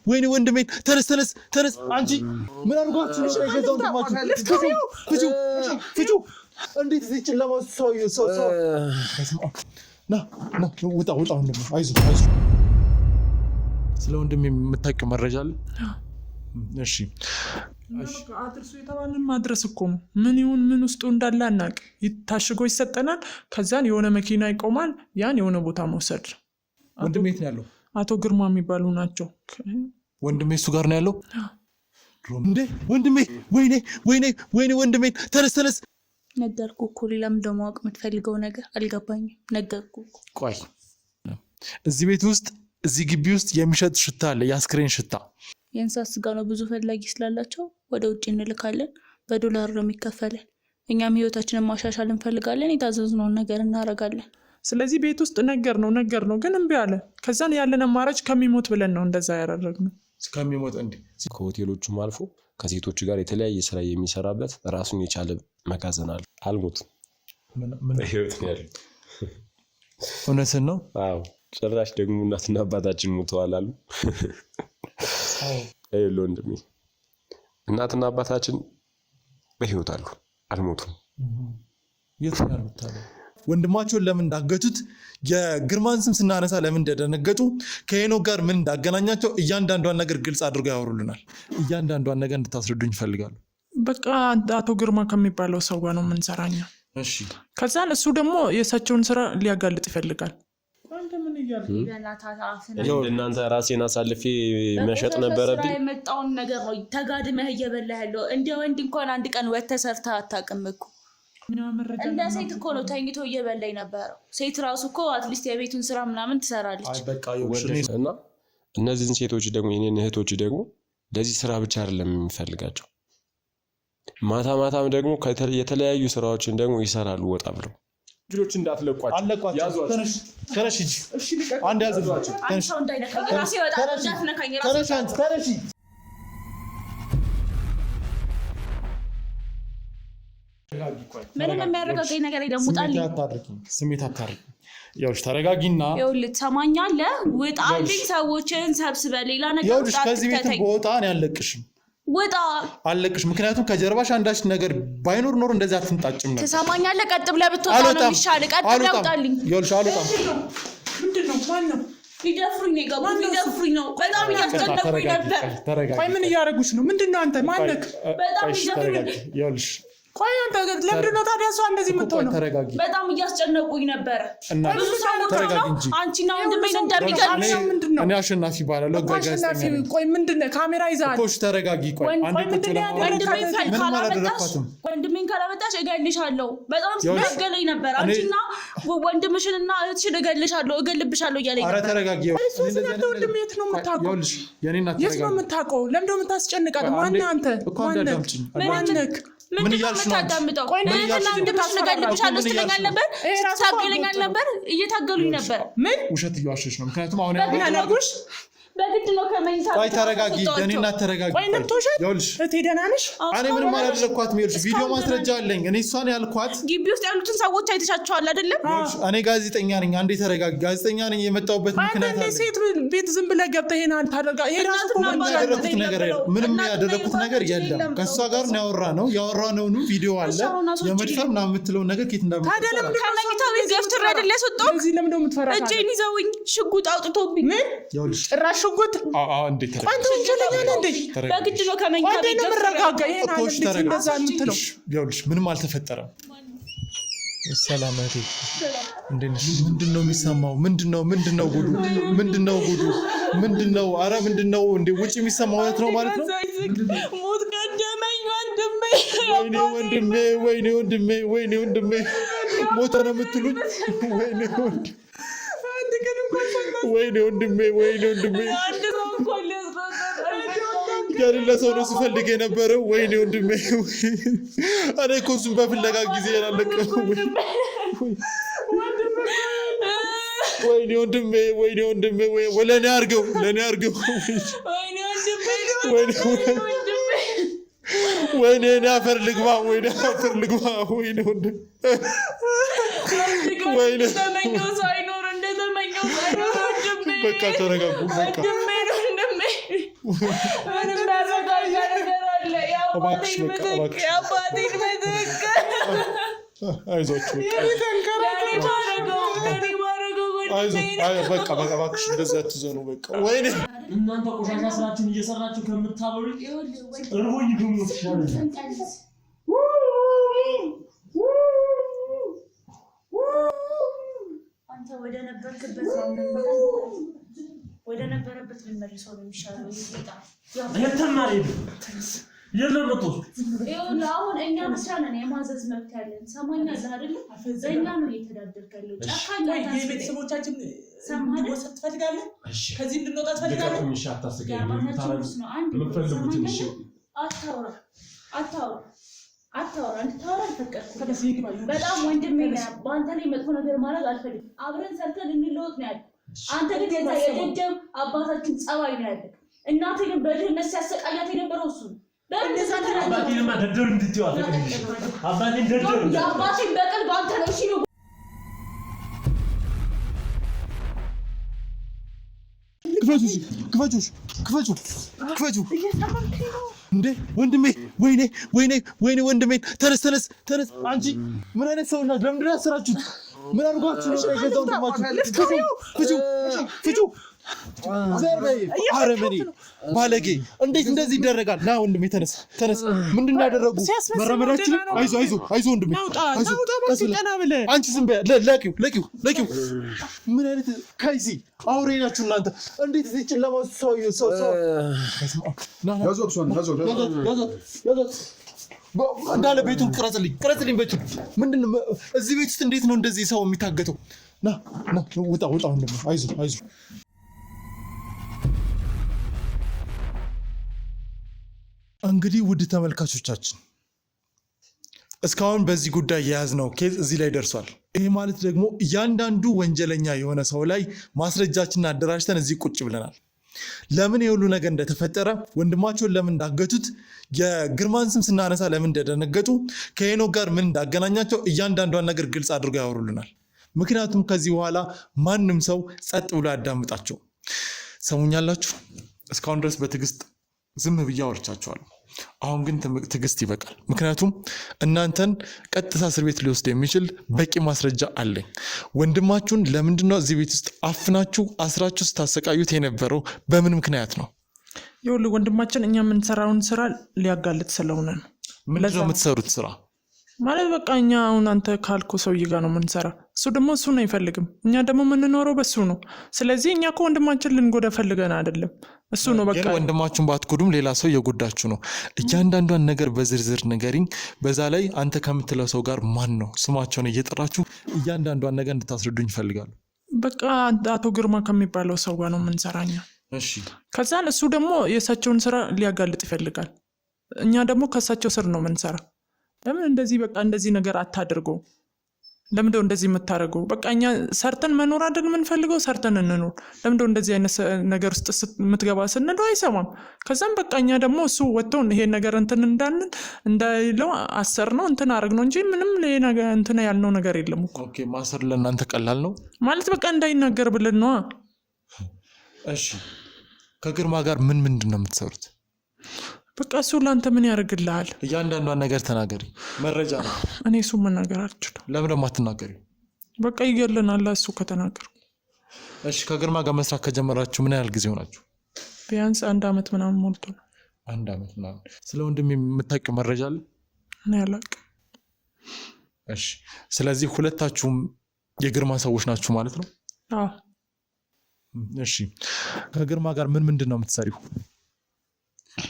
ወይኔ ወንድሜ ተነስ አንቺ ምን አድርጓችሁ ነው የገዛው ወንድማችሁ ፍጩ እንዴት እዚህ ጨለማ ሰው ና ውጣ ወንድሜ አይዞህ ስለ ወንድሜ የምታውቂው መረጃ አለ እሺ አድርሱ የተባለን ማድረስ እኮ ነው ምን ይሁን ምን ውስጡ እንዳለ አናውቅ ይታሽጎ ይሰጠናል ከዛን የሆነ መኪና ይቆማል ያን የሆነ ቦታ መውሰድ ወንድሜ የት ነው ያለው አቶ ግርማ የሚባሉ ናቸው ወንድሜ እሱ ጋር ነው ያለው እንዴ ወንድሜ ወይኔ ወንድሜ ተነስ ነገርኩ እኮ ሌላም ደማወቅ የምትፈልገው ነገር አልገባኝም ነገርኩ ቆይ እዚህ ቤት ውስጥ እዚህ ግቢ ውስጥ የሚሸጥ ሽታ አለ የአስክሬን ሽታ የእንስሳት ስጋ ነው ብዙ ፈላጊ ስላላቸው ወደ ውጭ እንልካለን በዶላር ነው የሚከፈለን እኛም ህይወታችንን ማሻሻል እንፈልጋለን የታዘዝነውን ነገር እናረጋለን ስለዚህ ቤት ውስጥ ነገር ነው ግን እምቢ አለ ከዛን ያለን አማራጭ ከሚሞት ብለን ነው እንደዛ ያደረግነው ከሚሞት እንዴ ከሆቴሎቹም አልፎ ከሴቶች ጋር የተለያየ ስራ የሚሰራበት ራሱን የቻለ መጋዘን አለ አልሞት ምን ህይወት ነው ያለው እውነትን ነው አዎ ጭራሽ ደግሞ እናትና አባታችን ሞተዋል አሉ አይሎ ወንድሜ እናትና አባታችን በህይወት አሉ አልሞቱም የት ነው ያሉት ታዲያ ወንድማቸውን ለምን እንዳገቱት የግርማን ስም ስናነሳ ለምን እንደደነገጡ ከሄኖክ ጋር ምን እንዳገናኛቸው እያንዳንዷን ነገር ግልጽ አድርገው ያወሩልናል እያንዳንዷን ነገር እንድታስረዱኝ ይፈልጋሉ በቃ አቶ ግርማ ከሚባለው ሰው ጋር ነው የምንሰራኛ እሺ ከዛን እሱ ደግሞ የሳቸውን ስራ ሊያጋልጥ ይፈልጋል እናንተ ራሴን አሳልፌ መሸጥ ነበረብኝ የመጣውን ነገር ነው ተጋድመህ እየበላህ ያለው እንደ ወንድ እንኳን አንድ ቀን ወጥተህ ሰርተህ አታውቅም እኮ እንደ ሴት እኮ ነው ተኝቶ እየበላኝ ነበረው ሴት ራሱ እኮ አትሊስት የቤቱን ስራ ምናምን ትሰራለች እና እነዚህን ሴቶች ደግሞ የኔን እህቶች ደግሞ ለዚህ ስራ ብቻ አይደለም የሚፈልጋቸው ማታም ደግሞ የተለያዩ ስራዎችን ደግሞ ይሰራሉ ወጣ ብለው ልጆች እንዳትለቋቸው ያዟቸው ተነሽ እሺ አንድ ያዟቸው ተነሽ እንዳይነካኝ ራሴ ወጣ እንዳትነካኝ ተነሽ ምንም የሚያረጋጋኝ ነገር አይደሙጣልኝ ስሜት አታርቂ ያውሽ ተረጋጊና ይኸውልህ ትሰማኛለህ ውጣልኝ ሰዎችን ሰብስበ ሌላ ነገር ያውሽ ከዚህ ቤት ቦታን ያለቅሽም ወጣ አለቅሽ ምክንያቱም ከጀርባሽ አንዳች ነገር ባይኖር ኖር እንደዛ አትንጣጭም ነበር ትሰማኛለህ ቀጥ ብለህ ብትወጣ ነው የሚሻል ቀጥ ብለህ ውጣልኝ ያውሽ አልወጣም ምንድነው ማነው ይደፍሩኝ ነው በጣም እያስጨነቁኝ ነበር ቆይ ምን እያደረጉሽ ነው ምንድነው አንተ ማነክ በጣም ይደፍሩኝ ያውሽ ቆይ አንተ ለምንድነው ታዲያ እሷ እንደዚህ የምትሆነው በጣም እያስጨነቁኝ ነበር ብዙ ሰዎች ነው አንቺና ወንድሜን እንደሚገልጽ ምንድነው እኔ አሸናፊ ባላለው ጋጋስተኛ ቆይ ምንድነው ካሜራ ይዛል ኮሽ ተረጋጊ ቆይ አንዴ ወንድሜን ካላመጣሽ እገልሻለሁ በጣም ሲገለኝ ነበር አንቺና ወንድምሽንና እህትሽን እገልብሻለሁ እያለኝ ነበር ኧረ ተረጋጊ ወንድሜ የት ነው የምታውቀው ይኸውልሽ የኔና ተረጋጊ የት ነው የምታውቀው ለምንድነው የምታስጨንቃት ማን አንተ ማንክ ምን እያልሽ ነው ታዳምጠው ቆይ እንደምትነጋልብሻለሁ ስትለኛል ነበር ታገለኛል ነበር እየታገሉኝ ነበር ምን ውሸት እያዋሸሽ ነው ምክንያቱም አሁን ያለሽ በግድ ነው ከመኝታ ቆይ ተረጋጊ የኔና ተረጋጊ ቆይ ነብቶሻል ይኸውልሽ እቴ ደህና ነሽ እኔ ምንም አላደረኳትም ይኸውልሽ ቪዲዮ ማስረጃ አለኝ እኔ እሷን ያልኳት ግቢ ውስጥ ያሉትን ሰዎች አይተሻቸዋል አይደለም እኔ ጋዜጠኛ ነኝ አንዴ ተረጋጊ ጋዜጠኛ ነኝ የመጣሁበት ምክንያት አለ ሴት ቤት ዝም ብለህ ገብተህ ይሄን አታደርጋ ይሄ ራሱ ምንም ያደረኩት ነገር የለም ከሷ ጋር ነው ያወራነው ቪዲዮ አለ የመድፈር ምናምን የምትለው ነገር ከየት እንዳመጣ ታዲያ ለምን ከመኝታ ቤት ገፍትር አይደል ያስወጣው እዚህ ለምን ነው የምትፈራው እጄን ይዘውኝ ሽጉጥ አውጥቶብኝ ምን ይኸውልሽ ጭራሽ ሽጉጥ እንዴት አንተ ወንጀለኛ ነህ እንዴ በግድ ነው ከመኝታ ቤት ተረጋጋ ይሄን አለ እንደዛ የምትለው ይኸውልሽ ምንም አልተፈጠረም ሰላማቴ እንደነሽ ምንድነው የሚሰማው ምንድነው ጉዱ ኧረ ምንድነው እንዴ ውጪ የሚሰማው ነው ማለት ነው ሞት ቀደመኝ ወንድሜ ሞተ ነው የምትሉኝ ወይኔ ወንድሜ ያለ ሰው ነው ስፈልግ የነበረው ወይኔ ወንድሜ እኔ እኮ እሱን በፍለጋ ጊዜ ያላለቀው ወይኔ ወንድሜ ለኔ አርገው ወይኔ አፈር ልግባ ወይኔ ወንድሜ ተመኘው ሳይኖር እንደተመኘው በቃ ተረጋጉ በቃ ምንም ያረጋጋ ነገር አለ? የአባቴን ምትክ አይዟችሁ በቃ እባክሽ እንደዚህ አትዘኑ። በቃ ወይኔ እናንተ ቆሻሻ ስራችሁን እየሰራችሁ ከምታበሉ እርቦኝ ብሞት ይሻለኛል። አንተ ወደ ነበረበት ብንመልሰው ነው የሚሻለው። አሁን እኛ መስራለን የማዘዝ መብት ያለን ሰማኛለህ አይደል? በእኛ ነው እየተዳደርክ ያለው። ጫካኛ ቤተሰቦቻችን እንዲወሰድ ትፈልጋለህ? ከዚህ እንድንወጣ ትፈልጋለህ? አታወራ እንድታወራ አልፈቀድኩም። በጣም ወንድሜ ነህ። በአንተ ላይ መጥፎ ነገር ማድረግ አልፈልግም። አብረን ሰርተን እንለወጥ ነው ያለ። አንተ ግን የዛ የደደብ አባታችን ጸባይ ነው ያለ። እናቴንም በድህነት ሲያሰቃያት የነበረው እሱ ነው። አባቴንማ ደደብ እንድትይው አልፈቅድልሽም። አባቴን ደደብ የአባቴን በቀል በአንተ ነው። እሺ ነው ክፈቹ እንዴ ወንድሜ! ወይኔ ወንድሜ! ተነስ! አንቺ ምን አይነት ሰው ናት? ለምንድን ነው ያሰራችሁት? ምን አድርጓችሁ ነው የገዛው ወንድማችሁ? ፍጩ ዘርበይ አረመኔ ባለጌ! እንዴት እንደዚህ ይደረጋል? ና ወንድሜ ተነስ! ምንድን ነው ያደረጉ? መረመዳችን? አይዞ ወንድሜ አይዞ። አንቺ ዝም በይ። ለቂው ምን አይነት ከይሲ አውሬ ናችሁ እናንተ! እንዴት እዚህ ጨለማ ውስጥ ሰው ያዟት እንዳለ ቤቱን ቅረጽልኝ ቤቱን። ምንድን ነው እዚህ ቤት ውስጥ እንዴት ነው እንደዚህ ሰው የሚታገተው? ና ውጣ ወንድሜ አይዞ። እንግዲህ ውድ ተመልካቾቻችን እስካሁን በዚህ ጉዳይ የያዝነው ኬዝ እዚህ ላይ ደርሷል። ይሄ ማለት ደግሞ እያንዳንዱ ወንጀለኛ የሆነ ሰው ላይ ማስረጃችንን አደራጅተን እዚህ ቁጭ ብለናል። ለምን የሁሉ ነገር እንደተፈጠረ፣ ወንድማቸውን ለምን እንዳገቱት፣ የግርማን ስም ስናነሳ ለምን እንደደነገጡ፣ ከሄኖክ ጋር ምን እንዳገናኛቸው እያንዳንዷን ነገር ግልጽ አድርገው ያወሩልናል። ምክንያቱም ከዚህ በኋላ ማንም ሰው ጸጥ ብሎ ያዳምጣቸው። ሰሙኛላችሁ? እስካሁን ድረስ በትዕግስት ዝም ብዬ አወርቻችኋለሁ። አሁን ግን ትዕግስት ይበቃል። ምክንያቱም እናንተን ቀጥታ እስር ቤት ሊወስድ የሚችል በቂ ማስረጃ አለኝ። ወንድማችሁን ለምንድነው እዚህ ቤት ውስጥ አፍናችሁ አስራችሁ ስታሰቃዩት የነበረው? በምን ምክንያት ነው? ይኸውልህ ወንድማችን እኛ የምንሰራውን ስራ ሊያጋልጥ ስለሆነ ነው። ምንድነው የምትሰሩት ስራ? ማለት በቃ እኛ አሁን አንተ ካልኩ ሰውዬ ጋር ነው የምንሰራ። እሱ ደግሞ እሱን አይፈልግም፣ እኛ ደግሞ የምንኖረው በሱ ነው። ስለዚህ እኛ እኮ ወንድማችን ልንጎዳ ፈልገን አይደለም፣ እሱ ነው በቃ። ወንድማችሁን ባትጎዱም ሌላ ሰው እየጎዳችሁ ነው። እያንዳንዷን ነገር በዝርዝር ንገሪኝ። በዛ ላይ አንተ ከምትለው ሰው ጋር ማን ነው? ስማቸውን እየጠራችሁ እያንዳንዷን ነገር እንድታስረዱኝ ይፈልጋሉ። በቃ አቶ ግርማ ከሚባለው ሰው ጋር ነው የምንሰራኛ። እሺ። ከዛን እሱ ደግሞ የእሳቸውን ስራ ሊያጋልጥ ይፈልጋል፣ እኛ ደግሞ ከእሳቸው ስር ነው የምንሰራ። ለምን እንደዚህ በቃ እንደዚህ ነገር አታድርጎ? ለምንድነው እንደዚህ የምታደርገው? በቃ እኛ ሰርተን መኖር አይደል የምንፈልገው? ሰርተን እንኖር። ለምንድነው እንደዚህ አይነት ነገር ውስጥ የምትገባ ስንለው አይሰማም። ከዛም በቃ እኛ ደግሞ እሱ ወጥቶ ይሄን ነገር እንትን እንዳይለው አሰር ነው እንትን አረግ ነው እንጂ ምንም ነገር እንትን ያልነው ነገር የለም እኮ። ኦኬ፣ ማሰር ለእናንተ ቀላል ነው ማለት በቃ እንዳይናገር ብለን ነው። እሺ፣ ከግርማ ጋር ምንድን ነው የምትሰሩት? በቃ እሱ ለአንተ ምን ያደርግልሃል? እያንዳንዷን ነገር ተናገሪ፣ መረጃ ነው። እኔ እሱ መናገር አልችልም። ለምን ደግሞ አትናገሪ? በቃ ይገለናል እሱ ከተናገር። እሺ፣ ከግርማ ጋር መስራት ከጀመራችሁ ምን ያህል ጊዜ ሆናችሁ? ቢያንስ 1 ዓመት ምናምን ሞልቶ ነው። 1 ዓመት ምናምን። ስለ ወንድም የምታውቂው መረጃ አለ? እኔ አላውቅም። እሺ፣ ስለዚህ ሁለታችሁም የግርማ ሰዎች ናችሁ ማለት ነው? አዎ። እሺ፣ ከግርማ ጋር ምንድን ነው የምትሰሪው?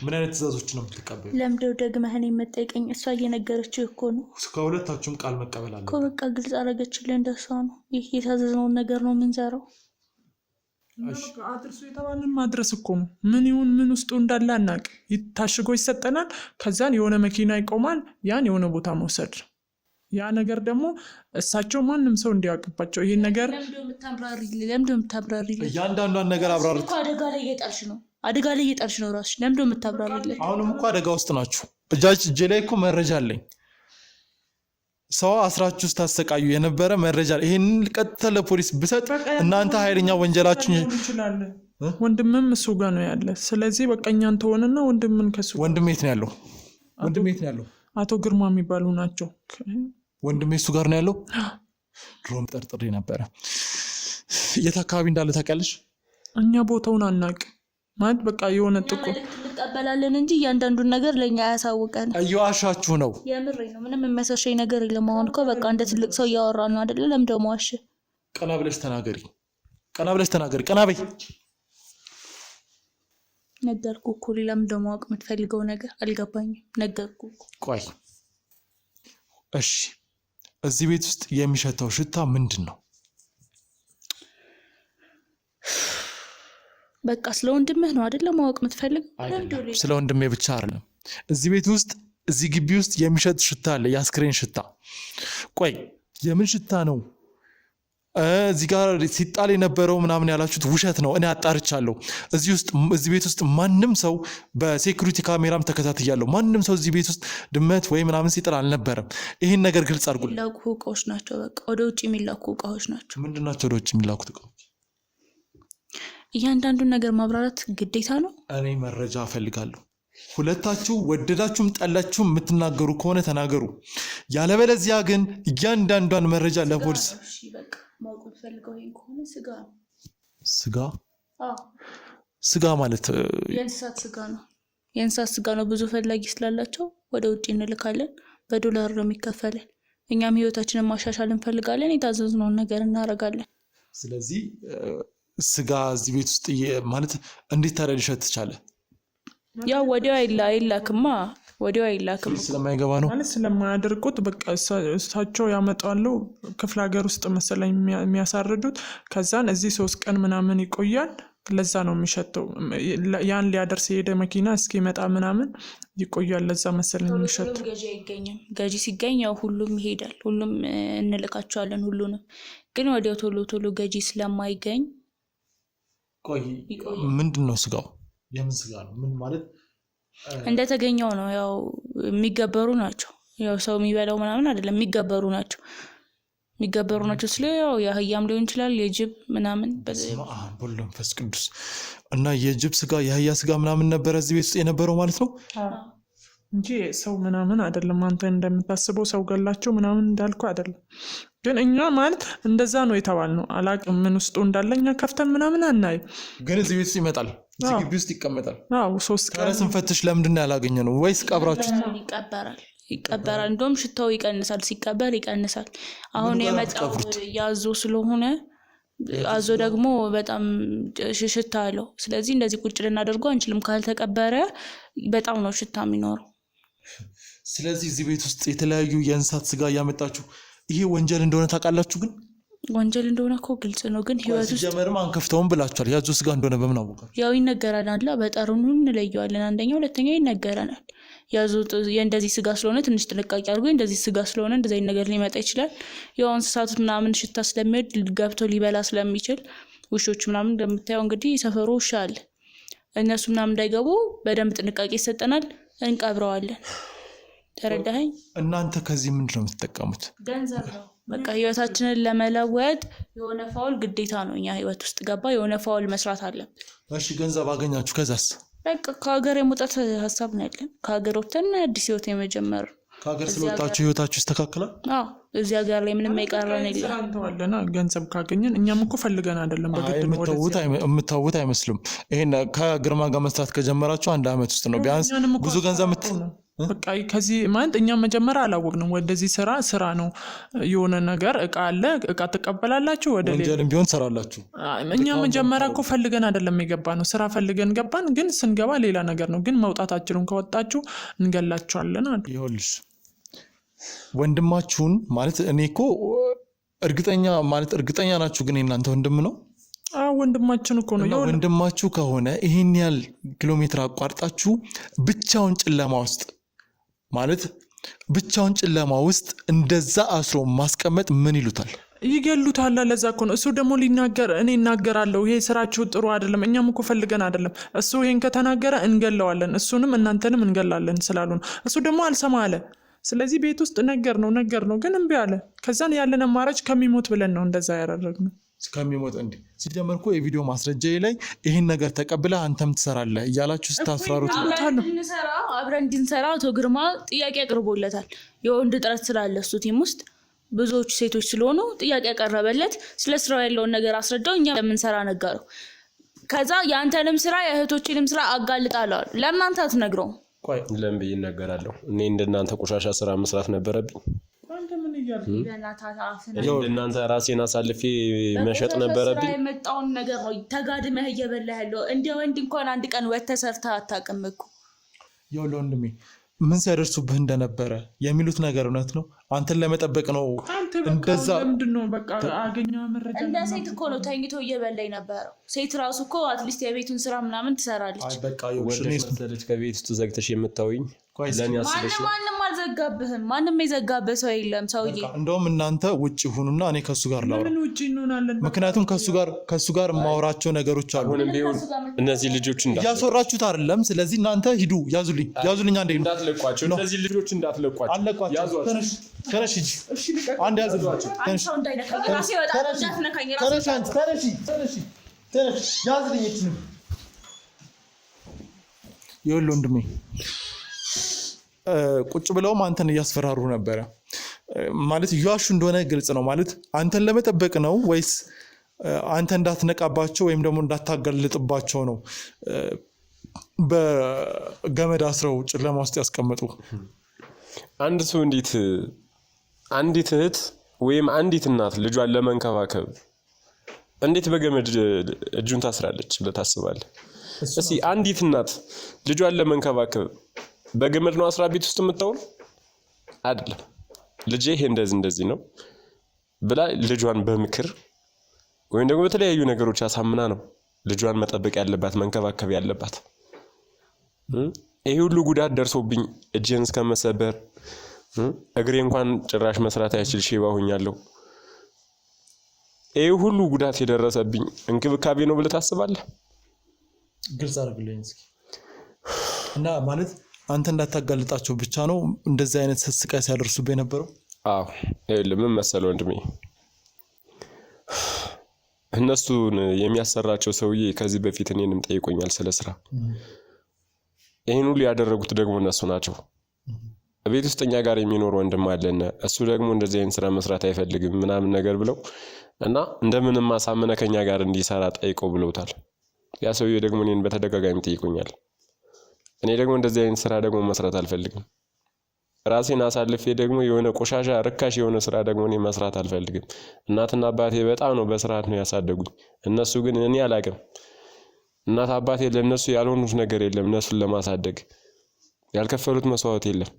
ምን አይነት ትዕዛዞች ነው የምትቀበሉ? ለምደው ደግመህን የምትጠይቀኝ? እሷ እየነገረችው እኮ ነው። ከሁለታችሁም ቃል መቀበል አለ እኮ። በቃ ግልጽ አደረገችልን። እንደሷ ነው። ይህ የታዘዝነውን ነገር ነው የምንሰራው። አድርሱ የተባለን ማድረስ እኮ ነው። ምን ይሁን ምን ውስጡ እንዳለ አናውቅ። ታሽጎ ይሰጠናል። ከዛን የሆነ መኪና ይቆማል። ያን የሆነ ቦታ መውሰድ። ያ ነገር ደግሞ እሳቸው ማንም ሰው እንዲያውቅባቸው ይሄን ነገር ለምደው የምታብራሪ እያንዳንዷን ነገር አብራሩት። አደጋ ላይ እየጣልሽ ነው ራስሽ። ለምንድነው የምታብራሪልኝ? አሁንም እኮ አደጋ ውስጥ ናችሁ። እጄ ላይ እኮ መረጃ አለኝ። ሰው አስራችሁ ውስጥ ታሰቃዩ የነበረ መረጃ። ይሄንን ቀጥታ ለፖሊስ ብሰጥ እናንተ ኃይለኛ ወንጀላችሁ ወንድምም እሱ ጋር ነው ያለ። ስለዚህ በቃ እኛን ተሆንና ወንድምን ከሱ ወንድሜ የት ነው ያለው? ወንድሜ የት ነው ያለው? አቶ ግርማ የሚባሉ ናቸው። ወንድሜ እሱ ጋር ነው ያለው። ድሮም ጠርጥሬ ነበረ። የት አካባቢ እንዳለ ታውቂያለሽ? እኛ ቦታውን አናውቅም ማለት በቃ የሆነ ጥቁር እንቀበላለን እንጂ እያንዳንዱን ነገር ለኛ አያሳውቀን። እየዋሻችሁ ነው። የምሬ ነው። ምንም የሚያሳሸኝ ነገር የለም። አሁን እኮ በቃ እንደ ትልቅ ሰው እያወራ ነው አይደለ? ለምን ደግሞ ዋሽ? ቀና ብለሽ ተናገሪ። ቀና ብለሽ ተናገሪ። ቀና በይ። ነገርኩህ እኮ ሌላም ደግሞ ማወቅ የምትፈልገው ነገር አልገባኝም። ነገርኩህ እኮ። ቆይ እሺ፣ እዚህ ቤት ውስጥ የሚሸተው ሽታ ምንድን ነው? በቃ ስለ ወንድምህ ነው አይደለ ማወቅ የምትፈልገው? ስለ ወንድሜ ብቻ አይደለም። እዚህ ቤት ውስጥ እዚህ ግቢ ውስጥ የሚሸት ሽታ አለ፣ የአስክሬን ሽታ። ቆይ የምን ሽታ ነው? እዚህ ጋር ሲጣል የነበረው ምናምን ያላችሁት ውሸት ነው። እኔ አጣርቻለሁ። እዚህ ቤት ውስጥ ማንም ሰው በሴኩሪቲ ካሜራም ተከታትያለሁ። ማንም ሰው እዚህ ቤት ውስጥ ድመት ወይ ምናምን ሲጥል አልነበረም። ይህን ነገር ግልጽ አድርጉልኝ። የሚላኩ እቃዎች ናቸው። በቃ ወደ ውጭ የሚላኩ እቃዎች ናቸው። ምንድን ናቸው ወደ ውጭ የሚላኩት እቃዎች? እያንዳንዱን ነገር ማብራራት ግዴታ ነው። እኔ መረጃ እፈልጋለሁ። ሁለታችሁ ወደዳችሁም ጠላችሁም የምትናገሩ ከሆነ ተናገሩ። ያለበለዚያ ግን እያንዳንዷን መረጃ ለፖሊስ ማወቅ የምትፈልገው ይሄን ከሆነ ስጋ ነው። ስጋ? አዎ ስጋ ማለት የእንስሳት ስጋ ነው። የእንስሳት ስጋ ነው። ብዙ ፈላጊ ስላላቸው ወደ ውጭ እንልካለን። በዶላር ነው የሚከፈለን። እኛም ህይወታችንን ማሻሻል እንፈልጋለን። የታዘዝነውን ነገር እናደርጋለን። ስለዚህ ስጋ እዚህ ቤት ውስጥ ማለት እንዴት ታዲያ ሊሸት ቻለ? ያው ወዲያው አይላክማ። ወዲያው አይላክም ስለማይገባ ነው ማለት ስለማያደርቁት በቃ እሳቸው ያመጣሉ። ክፍለ ሀገር ውስጥ መሰለኝ የሚያሳርዱት። ከዛን እዚህ 3 ቀን ምናምን ይቆያል። ለዛ ነው የሚሸተው። ያን ሊያደርስ የሄደ መኪና እስኪመጣ ምናምን ይቆያል። ለዛ መሰለኝ የሚሸተው። ገዢ አይገኝም። ገዢ ሲገኝ ያው ሁሉም ይሄዳል። ሁሉም እንልካቸዋለን ሁሉንም። ግን ወዲያው ቶሎ ገዢ ስለማይገኝ ቆይ ምንድን ነው ስጋው? የምን ስጋ ነው? ምን ማለት እንደተገኘው ነው። ያው የሚገበሩ ናቸው። ያው ሰው የሚበላው ምናምን አይደለም፣ የሚገበሩ ናቸው። ስለ ያው የአህያም ሊሆን ይችላል የጅብ ምናምን መንፈስ ቅዱስ እና የጅብ ስጋ የአህያ ስጋ ምናምን ነበረ እዚህ ቤት ውስጥ የነበረው ማለት ነው እንጂ ሰው ምናምን አይደለም። አንተ እንደምታስበው ሰው ገላቸው ምናምን እንዳልኩ አይደለም። ግን እኛ ማለት እንደዛ ነው የተባልነው። አላቅም ምን ውስጡ እንዳለ እኛ ከፍተን ምናምን አናይም። ግን እዚህ ቤት ውስጥ ይመጣል፣ እዚህ ግቢ ውስጥ ይቀመጣል። አዎ 3 ቀን ስንፈትሽ ለምንድን ነው ያላገኘ ነው? ወይስ ቀብራችሁት? ይቀበራል። እንደውም ሽታው ይቀንሳል፣ ሲቀበር ይቀንሳል። አሁን የመጣው ያዞ ስለሆነ አዞ ደግሞ በጣም ሽታ አለው። ስለዚህ እንደዚህ ቁጭ ልናደርገው አንችልም። ካልተቀበረ በጣም ነው ሽታ የሚኖረው። ስለዚህ እዚህ ቤት ውስጥ የተለያዩ የእንስሳት ስጋ እያመጣችሁ ይሄ ወንጀል እንደሆነ ታውቃላችሁ? ግን ወንጀል እንደሆነ እኮ ግልጽ ነው። ግን ህይወት ውስጥ ጀመርም አንከፍተውም ብላችኋል። ያዞ ስጋ እንደሆነ በምን አወቃችሁ? ያው ይነገረናል። በጠሩኑ እንለየዋለን። አንደኛ ሁለተኛ ይነገረናል። ያዞ የእንደዚህ ስጋ ስለሆነ ትንሽ ጥንቃቄ አድርጎ እንደዚህ ስጋ ስለሆነ እንደዚህ ነገር ሊመጣ ይችላል። ያው እንስሳት ምናምን ሽታ ስለሚወድ ገብቶ ሊበላ ስለሚችል ውሾች ምናምን እንደምታየው እንግዲህ ሰፈሩ ውሻ አለ። እነሱ ምናምን እንዳይገቡ በደንብ ጥንቃቄ ይሰጠናል። እንቀብረዋለን። ተረዳኸኝ? እናንተ ከዚህ ምንድን ነው የምትጠቀሙት? ገንዘብ ነው። በቃ ህይወታችንን ለመለወጥ የሆነ ፋውል ግዴታ ነው። እኛ ህይወት ውስጥ ገባ የሆነ ፋውል መስራት አለብን። እሺ ገንዘብ አገኛችሁ፣ ከዛስ? በቃ ከሀገር የመውጣት ሀሳብ ነው ያለን። ከሀገር ወጥተን አዲስ ህይወት የመጀመር። ከሀገር ስለወጣችሁ ህይወታችሁ ይስተካከላል? አዎ እዚህ ሀገር ላይ ምንም አይቀረን የለም። አንተዋለና ገንዘብ ካገኘን እኛም እኮ ፈልገን አይደለም በግድ ነው። የምታውት አይመስልም። ይሄን ከግርማ ጋር መስራት ከጀመራችሁ 1 ዓመት ውስጥ ነው ቢያንስ ብዙ ገንዘብ በቃ ከዚህ ማለት እኛ መጀመሪያ አላወቅንም። ወደዚህ ስራ ነው የሆነ ነገር እቃ አለ፣ እቃ ትቀበላላችሁ፣ ወደ ወንጀልም ቢሆን ሰራላችሁ። እኛ መጀመሪያ እኮ ፈልገን አይደለም የገባ ነው። ስራ ፈልገን ገባን። ግን ስንገባ ሌላ ነገር ነው። ግን መውጣታችሁን ከወጣችሁ እንገላችኋለን አሉ። ይኸውልሽ ወንድማችሁን ማለት እኔ እኮ እርግጠኛ ናችሁ ግን የእናንተ ወንድም ነው? ወንድማችን እኮ ነው። ወንድማችሁ ከሆነ ይሄን ያህል ኪሎ ሜትር አቋርጣችሁ ብቻውን ጨለማ ውስጥ እንደዛ አስሮ ማስቀመጥ ምን ይሉታል? ይገሉታል። ለዛ እኮ ነው እሱ ደግሞ ሊናገር እኔ እናገራለሁ ይሄ ስራችሁ ጥሩ አይደለም፣ እኛም እኮ ፈልገን አይደለም። እሱ ይሄን ከተናገረ እንገለዋለን፣ እሱንም እናንተንም እንገላለን ስላሉ ነው። እሱ ደግሞ አልሰማ አለ። ስለዚህ ቤት ውስጥ ነገር ነው ግን እምቢ አለ። ከዛን ያለን አማራጭ ከሚሞት ብለን ነው እንደዛ ያደረግነው። ከሚሞት እንዴ ሲጀመር እኮ የቪዲዮ ማስረጃ ላይ ይሄን ነገር ተቀብለህ አንተም ትሰራለህ እያላችሁ ስታስፈራሩት አብረን እንድንሰራ አቶ ግርማ ጥያቄ አቅርቦለታል። የወንድ ጥረት ስላለ እሱ ቲም ውስጥ ብዙዎች ሴቶች ስለሆኑ ጥያቄ ያቀረበለት ስለ ስራው ያለውን ነገር አስረዳው። እኛ ለምንሰራ ነገረው። ከዛ ያንተንም ስራ የእህቶችንም ስራ አጋልጣለሁ። ለምን አንተ አትነግረውም? ቆይ ለምን ብዬ እናገራለሁ? እኔ እንደናንተ ቆሻሻ ስራ መስራት ነበረብኝ? አንተ ምን እያልክ እንደናንተ ራሴን አሳልፌ መሸጥ ነበረብኝ? ስራ የመጣውን ነገር ነው ተጋድመህ እየበላህ ያለው። እንደ ወንድ እንኳን አንድ ቀን ወጥተህ ሰርተህ አታውቅም እኮ። ይኸውልህ ወንድሜ ምን ሲያደርሱብህ እንደነበረ የሚሉት ነገር እውነት ነው። አንተን ለመጠበቅ ነው እንደዛ። ለምንድነው በቃ አገኘው መረጃ እንደ ሴት እኮ ነው ተኝቶ እየበላኝ ነበረው። ሴት ራሱ እኮ አትሊስት የቤቱን ስራ ምናምን ትሰራለች። አይ በቃ ወደሽ መሰለች ከቤት ውስጥ ዘግተሽ የምታውኝ። ለኔ አስበሽ ማንም አልዘጋብህም። ማንም የዘጋብህ ሰው የለም ሰውዬ። እንደውም እናንተ ውጪ ሁኑና እኔ ከሱ ጋር ላውራ። ምን ውጪ እንሆናለን? ምክንያቱም ከሱ ጋር ማውራቸው ነገሮች አሉ። አሁንም ቢሆን እነዚህ ልጆች እያስወራችሁት አይደለም። ስለዚህ እናንተ ሂዱ፣ ያዙልኝ አንዴ እንዳትለቋቸው። እነዚህ ልጆች እንዳትለቋቸው። አለቋቸው። ተነሽ ሂጂ። አንድ ያዙልኝ። ተነሽ ያዙልኝ። ይኸውልህ ወንድሜ ቁጭ ብለውም አንተን እያስፈራሩ ነበረ። ማለት እያሹ እንደሆነ ግልጽ ነው። ማለት አንተን ለመጠበቅ ነው ወይስ አንተ እንዳትነቃባቸው ወይም ደግሞ እንዳታጋልጥባቸው ነው በገመድ አስረው ጨለማ ውስጥ ያስቀመጡ? አንድ ሰው እንዴት አንዲት እህት ወይም አንዲት እናት ልጇን ለመንከባከብ እንዴት በገመድ እጁን ታስራለች ብለህ ታስባለህ? እስኪ አንዲት እናት ልጇን ለመንከባከብ በገመድ ነው አስራ ቤት ውስጥ የምትተው አይደለም። ልጄ ይሄ እንደዚህ ነው ብላ ልጇን በምክር ወይም ደግሞ በተለያዩ ነገሮች አሳምና ነው ልጇን መጠበቅ ያለባት መንከባከብ ያለባት። ይሄ ሁሉ ጉዳት ደርሶብኝ እጄን እስከመሰበር እግሬ እንኳን ጭራሽ መስራት አይችል ሽባ ሆኛለሁ። ይሄ ሁሉ ጉዳት የደረሰብኝ እንክብካቤ ነው ብለህ ታስባለህ? ግልጽ አድርግልኝ እስኪ። እና ማለት አንተ እንዳታጋልጣቸው ብቻ ነው እንደዚህ አይነት ስቃይ ሲያደርሱብህ የነበረው? አዎ ይኸውልህ ምን መሰለህ ወንድሜ፣ እነሱን የሚያሰራቸው ሰውዬ ከዚህ በፊት እኔንም ጠይቆኛል ስለ ስራ። ይህን ሁሉ ያደረጉት ደግሞ እነሱ ናቸው። ቤት ውስጥ እኛ ጋር የሚኖር ወንድም አለና እሱ ደግሞ እንደዚህ አይነት ስራ መስራት አይፈልግም ምናምን ነገር ብለው እና እንደምንም ማሳመነ ከኛ ጋር እንዲሰራ ጠይቀው ብለውታል። ያ ሰውዬ ደግሞ እኔን በተደጋጋሚ ጠይቆኛል። እኔ ደግሞ እንደዚህ አይነት ስራ ደግሞ መስራት አልፈልግም። ራሴን አሳልፌ ደግሞ የሆነ ቆሻሻ ርካሽ የሆነ ስራ ደግሞ እኔ መስራት አልፈልግም። እናትና አባቴ በጣም ነው በስርዓት ነው ያሳደጉኝ። እነሱ ግን እኔ አላውቅም። እናት አባቴ ለነሱ ያልሆኑት ነገር የለም። እነሱን ለማሳደግ ያልከፈሉት መስዋዕት የለም።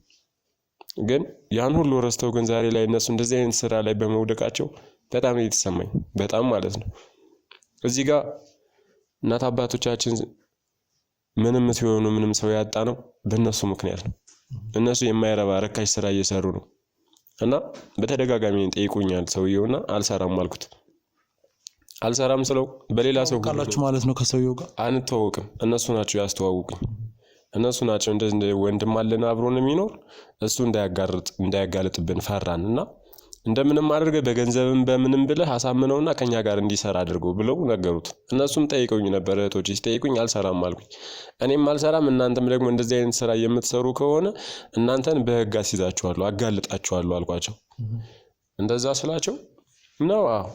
ግን ያን ሁሉ ረስተው ግን ዛሬ ላይ እነሱ እንደዚህ አይነት ስራ ላይ በመውደቃቸው በጣም ነው የተሰማኝ። በጣም ማለት ነው። እዚህ ጋር እናት አባቶቻችን ምንም ሲሆኑ ምንም ሰው ያጣ ነው በእነሱ ምክንያት ነው። እነሱ የማይረባ ረካሽ ስራ እየሰሩ ነው እና በተደጋጋሚ ጠይቁኛል ሰውየውና አልሰራም አልኩት። አልሰራም ስለው በሌላ ሰው ካላችሁ ማለት ነው ከሰውየው ጋር አንተዋወቅም። እነሱ ናቸው ያስተዋውቁኝ። እነሱ ናቸው እንደዚህ ወንድም አለና አብሮን የሚኖር እሱ እንዳያጋልጥብን ፈራን እና እንደምንም አድርገህ በገንዘብም በምንም ብለህ አሳምነውና ከኛ ጋር እንዲሰራ አድርገው ብለው ነገሩት። እነሱም ጠይቀውኝ ነበር። እህቶች ሲጠይቁኝ አልሰራም አልኩኝ። እኔም አልሰራም፣ እናንተም ደግሞ እንደዚህ አይነት ስራ የምትሰሩ ከሆነ እናንተን በህግ አስይዛችኋለሁ፣ አጋልጣችኋለሁ አልኳቸው። እንደዛ ስላቸው ነው አዎ።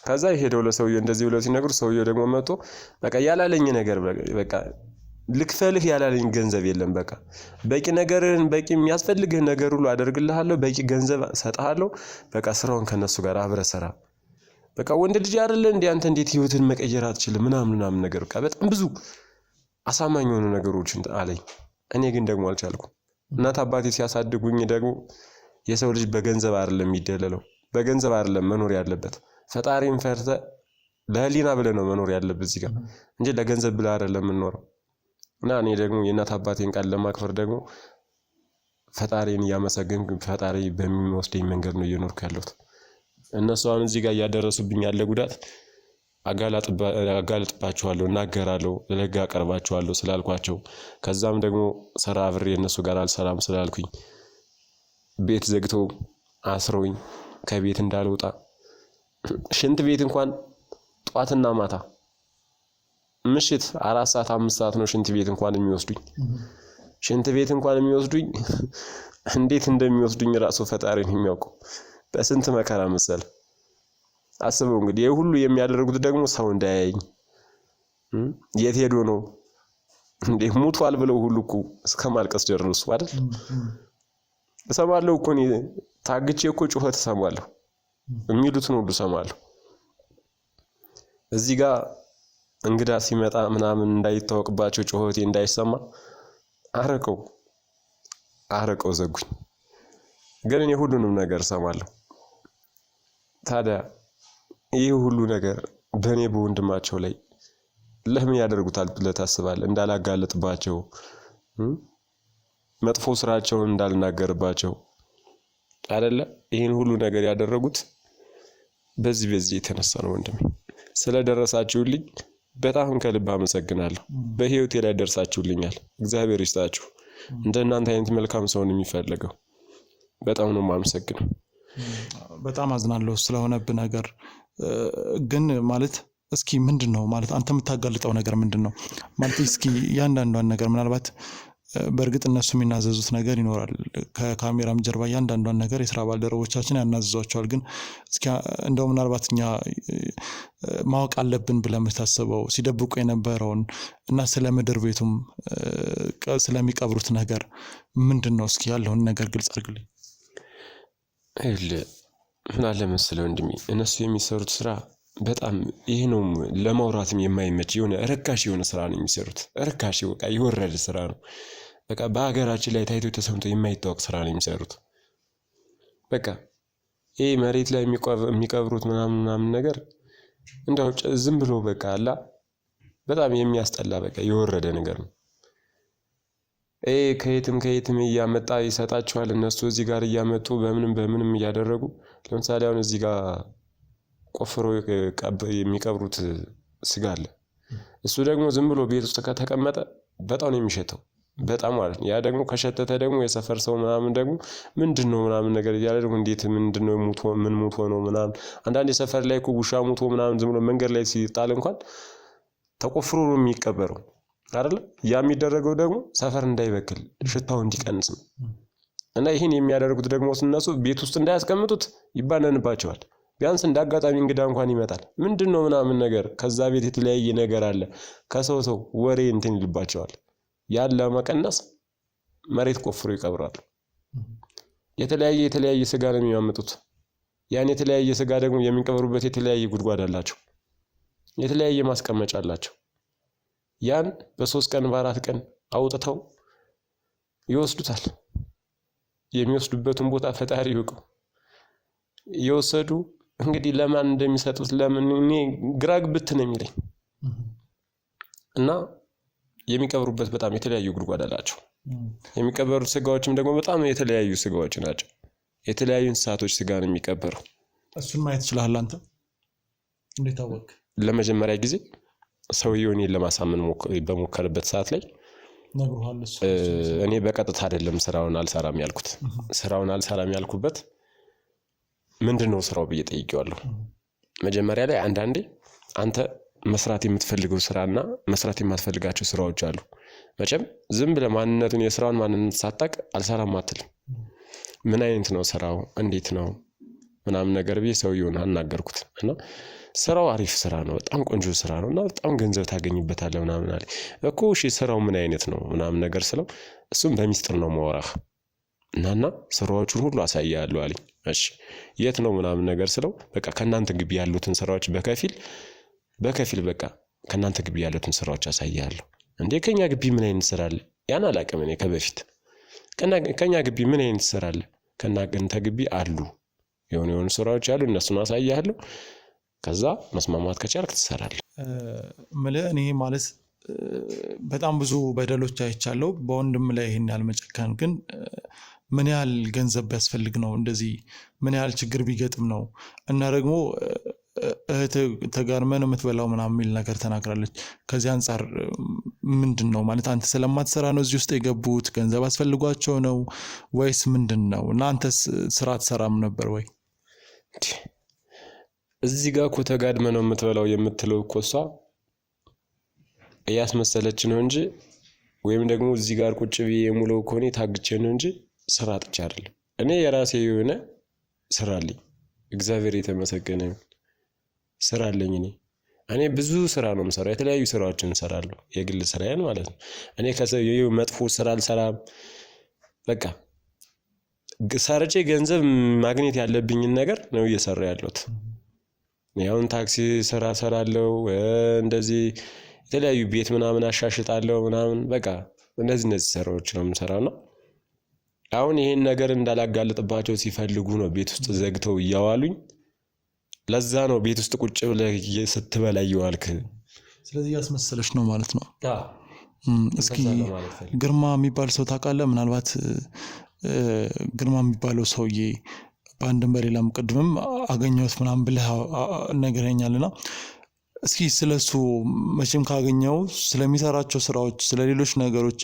ከዛ ይሄደው ለሰውየው እንደዚህ ብለው ሲነግሩ ሰውየው ደግሞ መጥቶ በቃ ያላለኝ ነገር በቃ ልክፈልህ ያላለኝ ገንዘብ የለም። በቃ በቂ ነገርን በቂ የሚያስፈልግህ ነገር ሁሉ አደርግልሃለሁ፣ በቂ ገንዘብ ሰጣሃለሁ። በቃ ስራውን ከነሱ ጋር አብረህ ሰራ። በቃ ወንድ ልጅ አይደለ እንዴ አንተ እንዴት ህይወትን መቀየር አትችልም ምናምን ነገር በቃ በጣም ብዙ አሳማኝ የሆኑ ነገሮችን አለኝ። እኔ ግን ደግሞ አልቻልኩም። እናት አባቴ ሲያሳድጉኝ ደግሞ የሰው ልጅ በገንዘብ አይደለም የሚደለለው፣ በገንዘብ አይደለም መኖር ያለበት። ፈጣሪን ፈርተህ ለህሊና ብለህ ነው መኖር ያለበት እዚህ ጋር እንጂ ለገንዘብ ብለህ አይደለም የምንኖረው። እና እኔ ደግሞ የእናት አባቴን ቃል ለማክበር ደግሞ ፈጣሪን እያመሰገንኩ ፈጣሪ በሚወስደኝ መንገድ ነው እየኖርኩ ያለሁት። እነሱ አሁን እዚህ ጋር እያደረሱብኝ ያለ ጉዳት አጋልጥባቸዋለሁ፣ እናገራለሁ፣ ለህግ አቀርባቸዋለሁ ስላልኳቸው ከዛም ደግሞ ስራ አብሬ እነሱ ጋር አልሰራም ስላልኩኝ ቤት ዘግተው አስረውኝ ከቤት እንዳልወጣ ሽንት ቤት እንኳን ጧትና ማታ ምሽት 4 ሰዓት 5 ሰዓት ነው ሽንት ቤት እንኳን የሚወስዱኝ። ሽንት ቤት እንኳን የሚወስዱኝ እንዴት እንደሚወስዱኝ ራሱ ፈጣሪ ነው የሚያውቀው። በስንት መከራ መሰለ። አስበው እንግዲህ ይሄ ሁሉ የሚያደርጉት ደግሞ ሰው እንዳያየኝ የት ሄዶ ነው እንዴ ሙቷል ብለው ሁሉ እኮ እስከማልቀስ ደረሱ አይደል? እሰማለሁ እኮ እኔ ታግቼ እኮ ጩኸት እሰማለሁ የሚሉትን ሁሉ እሰማለሁ። እዚህ ጋር እንግዳ ሲመጣ ምናምን እንዳይታወቅባቸው ጩኸቴ እንዳይሰማ አረቀው ዘጉኝ። ግን እኔ ሁሉንም ነገር እሰማለሁ። ታዲያ ይህ ሁሉ ነገር በእኔ በወንድማቸው ላይ ለምን ያደርጉታል ብለህ ታስባለህ? እንዳላጋለጥባቸው መጥፎ ስራቸውን እንዳልናገርባቸው አይደለ? ይህን ሁሉ ነገር ያደረጉት በዚህ የተነሳ ነው። ወንድሜ ስለደረሳችሁልኝ በጣም ከልብ አመሰግናለሁ። በህይወቴ ላይ ደርሳችሁልኛል። እግዚአብሔር ይስጣችሁ። እንደናንተ አይነት መልካም ሰውን የሚፈልገው በጣም ነው የማመሰግነው። በጣም አዝናለሁ ስለሆነብህ ነገር። ግን ማለት እስኪ ምንድነው ማለት አንተ የምታጋልጠው ነገር ምንድነው ማለት? እስኪ ያንዳንዷን ነገር ምናልባት በእርግጥ እነሱ የሚናዘዙት ነገር ይኖራል። ከካሜራም ጀርባ ያንዳንዷን ነገር የሥራ ባልደረቦቻችን ያናዝዟቸዋል። ግን እስኪ እንደው ምናልባት እኛ ማወቅ አለብን ብለህ የምታስበው ሲደብቁ የነበረውን እና ስለ ምድር ቤቱም ስለሚቀብሩት ነገር ምንድነው? እስኪ ያለውን ነገር ግልጽ አድርግልኝ። ምን አለ መሰለህ ወንድሜ፣ እነሱ የሚሰሩት ስራ በጣም ይሄ ነው ለማውራትም የማይመች የሆነ ርካሽ የሆነ ስራ ነው የሚሰሩት። ርካሽ በቃ የወረደ ስራ ነው። በቃ በአገራችን ላይ ታይቶ ተሰምቶ የማይታወቅ ስራ ነው የሚሰሩት። በቃ ይሄ መሬት ላይ የሚቀብሩት ምናምን ነገር እንደው ዝም ብሎ በቃ አላ በጣም የሚያስጠላ በቃ የወረደ ነገር ነው። ከየትም እያመጣ ይሰጣቸዋል። እነሱ እዚህ ጋር እያመጡ በምንም እያደረጉ ለምሳሌ አሁን እዚህ ጋር ቆፍሮ የሚቀብሩት ስጋ አለ። እሱ ደግሞ ዝም ብሎ ቤት ውስጥ ከተቀመጠ በጣም ነው የሚሸተው፣ በጣም ማለት ነው። ያ ደግሞ ከሸተተ ደግሞ የሰፈር ሰው ምናምን ደግሞ ምንድነው ምናምን ነገር እያለ ደግሞ እንዴት ምንድነው ሙቶ ነው ምናምን። አንዳንድ የሰፈር ላይ እኮ ውሻ ሙቶ ምናምን ዝም ብሎ መንገድ ላይ ሲጣል እንኳን ተቆፍሮ ነው የሚቀበረው አይደል? ያ የሚደረገው ደግሞ ሰፈር እንዳይበክል ሽታው እንዲቀንስ ነው። እና ይሄን የሚያደርጉት ደግሞ እነሱ ቤት ውስጥ እንዳያስቀምጡት ይባነንባቸዋል። ቢያንስ እንዳጋጣሚ እንግዳ እንኳን ይመጣል ምንድነው ምናምን ነገር ከዛ ቤት የተለያየ ነገር አለ ከሰው ወሬ እንትን ይልባቸዋል። ያለ መቀነስ መሬት ቆፍሮ ይቀብራሉ። የተለያየ ስጋ ነው የሚያመጡት። ያን የተለያየ ስጋ ደግሞ የሚቀብሩበት የተለያየ ጉድጓድ አላቸው፣ የተለያየ ማስቀመጫ አላቸው። ያን በ3 ቀን በ4 ቀን አውጥተው ይወስዱታል። የሚወስዱበትን ቦታ ፈጣሪ ይወቀው። የወሰዱ እንግዲህ ለማን እንደሚሰጡት ለምን እኔ ግራ ግብት ነው የሚለኝ። እና የሚቀብሩበት በጣም የተለያዩ ጉድጓድ አላቸው። የሚቀበሩት ስጋዎችም ደግሞ በጣም የተለያዩ ስጋዎች ናቸው። የተለያዩ እንስሳቶች ስጋ ነው የሚቀበረው። እሱን ማየት ይችላል አንተ እንዴት አወቅ? ለመጀመሪያ ጊዜ ሰውየው እኔን ለማሳመን በሞከረበት ሰዓት ላይ ነግሮሃል? እኔ በቀጥታ አይደለም ስራውን አልሰራም ያልኩት። ስራውን አልሰራም ያልኩበት ምንድነው ስራው ብዬ ጠይቄዋለሁ። መጀመሪያ ላይ አንዳንዴ አንተ መስራት የምትፈልገው ስራና መስራት የማትፈልጋቸው ስራዎች አሉ። መቼም ዝም ብለህ ማንነቱን የስራውን ማንነት ሳታውቅ አልሰራም አትልም። ምን አይነት ነው ስራው እንዴት ነው ምናምን ነገር ብዬ ሰውየውን አናገርኩት። እና ስራው አሪፍ ስራ ነው፣ በጣም ቆንጆ ስራ ነው እና በጣም ገንዘብ ታገኝበታለህ ምናምን አለኝ። እኮ እሺ ስራው ምን አይነት ነው ምናምን ነገር ስለው እሱም በሚስጥር ነው ማወራህ እና ስራዎቹን ሁሉ አሳያለሁ አለኝ። እሺ የት ነው ምናምን ነገር ስለው በቃ ከናንተ ግቢ ያሉትን ስራዎች በከፊል በቃ ከናንተ ግቢ ያሉትን ስራዎች አሳያለሁ። እንዴ ከኛ ግቢ ምን አይነት ስራ አለ? ያን አላውቅም እኔ ከበፊት። ከኛ ግቢ ምን አይነት ስራ አለ? ከናንተ ግቢ አሉ የሆኑ ስራዎች አሉ፣ እነሱን አሳያለሁ። ከዛ መስማማት ከቻልክ ትሰራለህ። እኔ ማለት በጣም ብዙ በደሎች አይቻለሁ በወንድም ላይ ይሄን ያህል መጨከን። ግን ምን ያህል ገንዘብ ቢያስፈልግ ነው እንደዚህ? ምን ያህል ችግር ቢገጥም ነው? እና ደግሞ እህት ተጋርመን የምትበላው ምናምን የሚል ነገር ተናግራለች። ከዚህ አንጻር ምንድን ነው ማለት አንተ ስለማትሰራ ነው እዚህ ውስጥ የገቡት? ገንዘብ አስፈልጓቸው ነው ወይስ ምንድን ነው? እና አንተስ ስራ ትሰራም ነበር ወይ? እዚህ ጋር እኮ ተጋድመ ነው የምትበላው የምትለው እኮ እሷ እያስመሰለች ነው እንጂ ወይም ደግሞ እዚህ ጋር ቁጭ ብዬ የሙለው እኮ እኔ ታግቼ ነው እንጂ ስራ አጥቼ አይደለም። እኔ የራሴ የሆነ ስራ አለኝ። እግዚአብሔር የተመሰገነ ስራ አለኝ። እኔ ብዙ ስራ ነው የምሰራው። የተለያዩ ስራዎችን እሰራለሁ፣ የግል ስራዬን ማለት ነው። እኔ ከሰው መጥፎ ስራ አልሰራም። በቃ ሰርቼ ገንዘብ ማግኘት ያለብኝን ነገር ነው እየሰራ ያለሁት። ያውን ታክሲ ስራ እሰራለሁ፣ እንደዚህ የተለያዩ ቤት ምናምን አሻሽጣለሁ ምናምን። በቃ እነዚህ ስራዎች ነው የምሰራው ነው። አሁን ይሄን ነገር እንዳላጋለጥባቸው ሲፈልጉ ነው ቤት ውስጥ ዘግተው እያዋሉኝ። ለዛ ነው ቤት ውስጥ ቁጭ ብለህ ስትበላ እየዋልክ። ስለዚህ ያስመሰለሽ ነው ማለት ነው። እስኪ ግርማ የሚባል ሰው ታውቃለህ? ምናልባት ግርማ የሚባለው ሰውዬ በአንድም በሌላም ቅድምም አገኘሁት ምናምን ብለህ ነግረኸኛልና እስኪ ስለሱ መቼም ካገኘው ስለሚሰራቸው ስራዎች፣ ስለሌሎች ነገሮች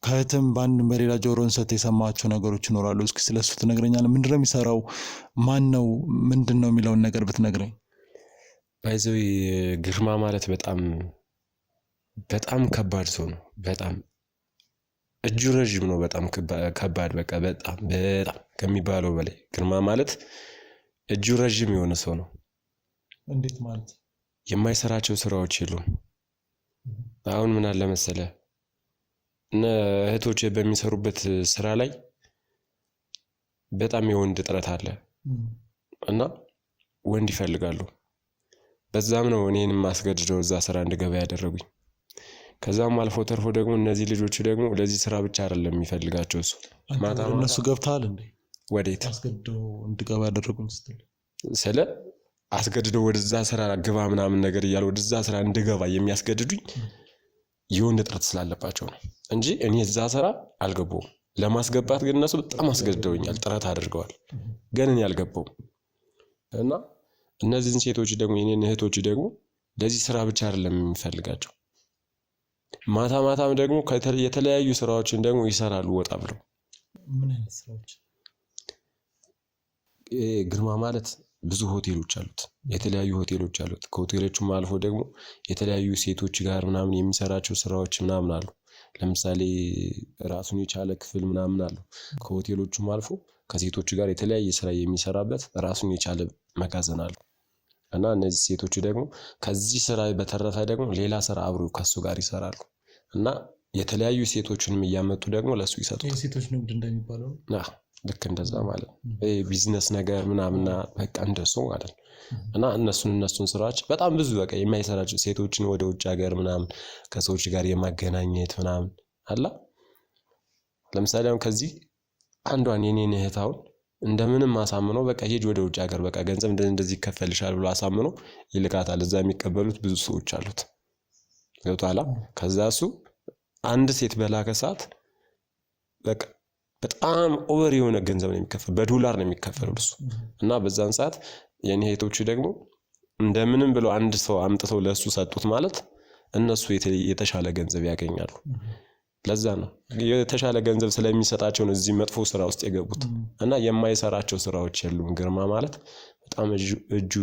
ከእህትም በአንድም በሌላ ጆሮን ሰጥተህ የሰማቸው ነገሮች ይኖራሉ። እስኪ ስለሱ ትነግረኛለህ? ምንድን ነው የሚሰራው? ማን ነው? ምንድን ነው የሚለውን ነገር ብትነግረኝ። ባይዘዊ ግርማ ማለት በጣም በጣም ከባድ ሰው ነው። በጣም እጁ ረዥም ነው። በጣም ከባድ፣ በቃ በጣም ከሚባለው በላይ ግርማ ማለት እጁ ረዥም የሆነ ሰው ነው። እንዴት ማለት? የማይሰራቸው ስራዎች የሉም። አሁን ምን አለ መሰለህ፣ እነ እህቶች በሚሰሩበት ስራ ላይ በጣም የወንድ እጥረት አለ እና ወንድ ይፈልጋሉ። በዛም ነው እኔንም አስገድደው እዛ ስራ እንድገባ ያደረጉኝ። ከዛም አልፎ ተርፎ ደግሞ እነዚህ ልጆች ደግሞ ለዚህ ስራ ብቻ አይደለም የሚፈልጋቸው እሱ። ማታ እነሱ ገብተሃል እንዴ? ወዴት አስገድደው እንድገባ ያደረጉኝ ስትል ስለ አስገድደው ወደዛ ስራ ግባ ምናምን ነገር እያለ ወደዛ ስራ እንድገባ የሚያስገድዱኝ የወንድ እጥረት ስላለባቸው ነው እንጂ እኔ እዛ ስራ አልገባውም። ለማስገባት ግን እነሱ በጣም አስገድደውኛል፣ ጥረት አድርገዋል፣ ግን እኔ አልገባውም። እና እነዚህን ሴቶች ደግሞ የኔን እህቶች ደግሞ ለዚህ ስራ ብቻ አይደለም የሚፈልጋቸው። ማታ ማታም ደግሞ የተለያዩ ስራዎችን ደግሞ ይሰራሉ ወጣ ብለው። ምን አይነት ስራዎች? ግርማ ማለት ብዙ ሆቴሎች አሉት፣ የተለያዩ ሆቴሎች አሉት። ከሆቴሎቹም አልፎ ደግሞ የተለያዩ ሴቶች ጋር ምናምን የሚሰራቸው ስራዎች ምናምን አሉ። ለምሳሌ ራሱን የቻለ ክፍል ምናምን አለው። ከሆቴሎቹም አልፎ ከሴቶች ጋር የተለያየ ስራ የሚሰራበት ራሱን የቻለ መጋዘን አለው። እና እነዚህ ሴቶች ደግሞ ከዚህ ስራ በተረፈ ደግሞ ሌላ ስራ አብሮ ከሱ ጋር ይሰራሉ እና የተለያዩ ሴቶችንም እያመጡ ደግሞ ለሱ ይሰጡታል። የሴቶች ንግድ እንደሚባለው ልክ እንደዛ ማለት ነው። ቢዝነስ ነገር ምናምን በቃ እንደሱ ማለት ነው። እና እነሱን ስራዎች በጣም ብዙ በቃ የማይሰራቸው ሴቶችን ወደ ውጭ ሀገር ምናምን ከሰዎች ጋር የማገናኘት ምናምን አላ። ለምሳሌ አሁን ከዚህ አንዷን የኔን እህት አሁን እንደምንም አሳምኖ በቃ ሂጅ ወደ ውጭ ሀገር በቃ ገንዘብ እንደዚህ ይከፈልሻል ብሎ አሳምኖ ይልካታል። እዛ የሚቀበሉት ብዙ ሰዎች አሉት። ገብቶሃል? ከዛ እሱ አንድ ሴት በላከ ሰዓት በቃ በጣም ኦቨር የሆነ ገንዘብ ነው የሚከፈል፣ በዶላር ነው የሚከፈለው እሱ። እና በዛን ሰዓት የኔ እህቶቹ ደግሞ እንደምንም ብለው አንድ ሰው አምጥተው ለሱ ሰጡት ማለት እነሱ የተሻለ ገንዘብ ያገኛሉ። ለዛ ነው የተሻለ ገንዘብ ስለሚሰጣቸው ነው እዚህ መጥፎ ስራ ውስጥ የገቡት። እና የማይሰራቸው ስራዎች የሉም። ግርማ ማለት በጣም እጁ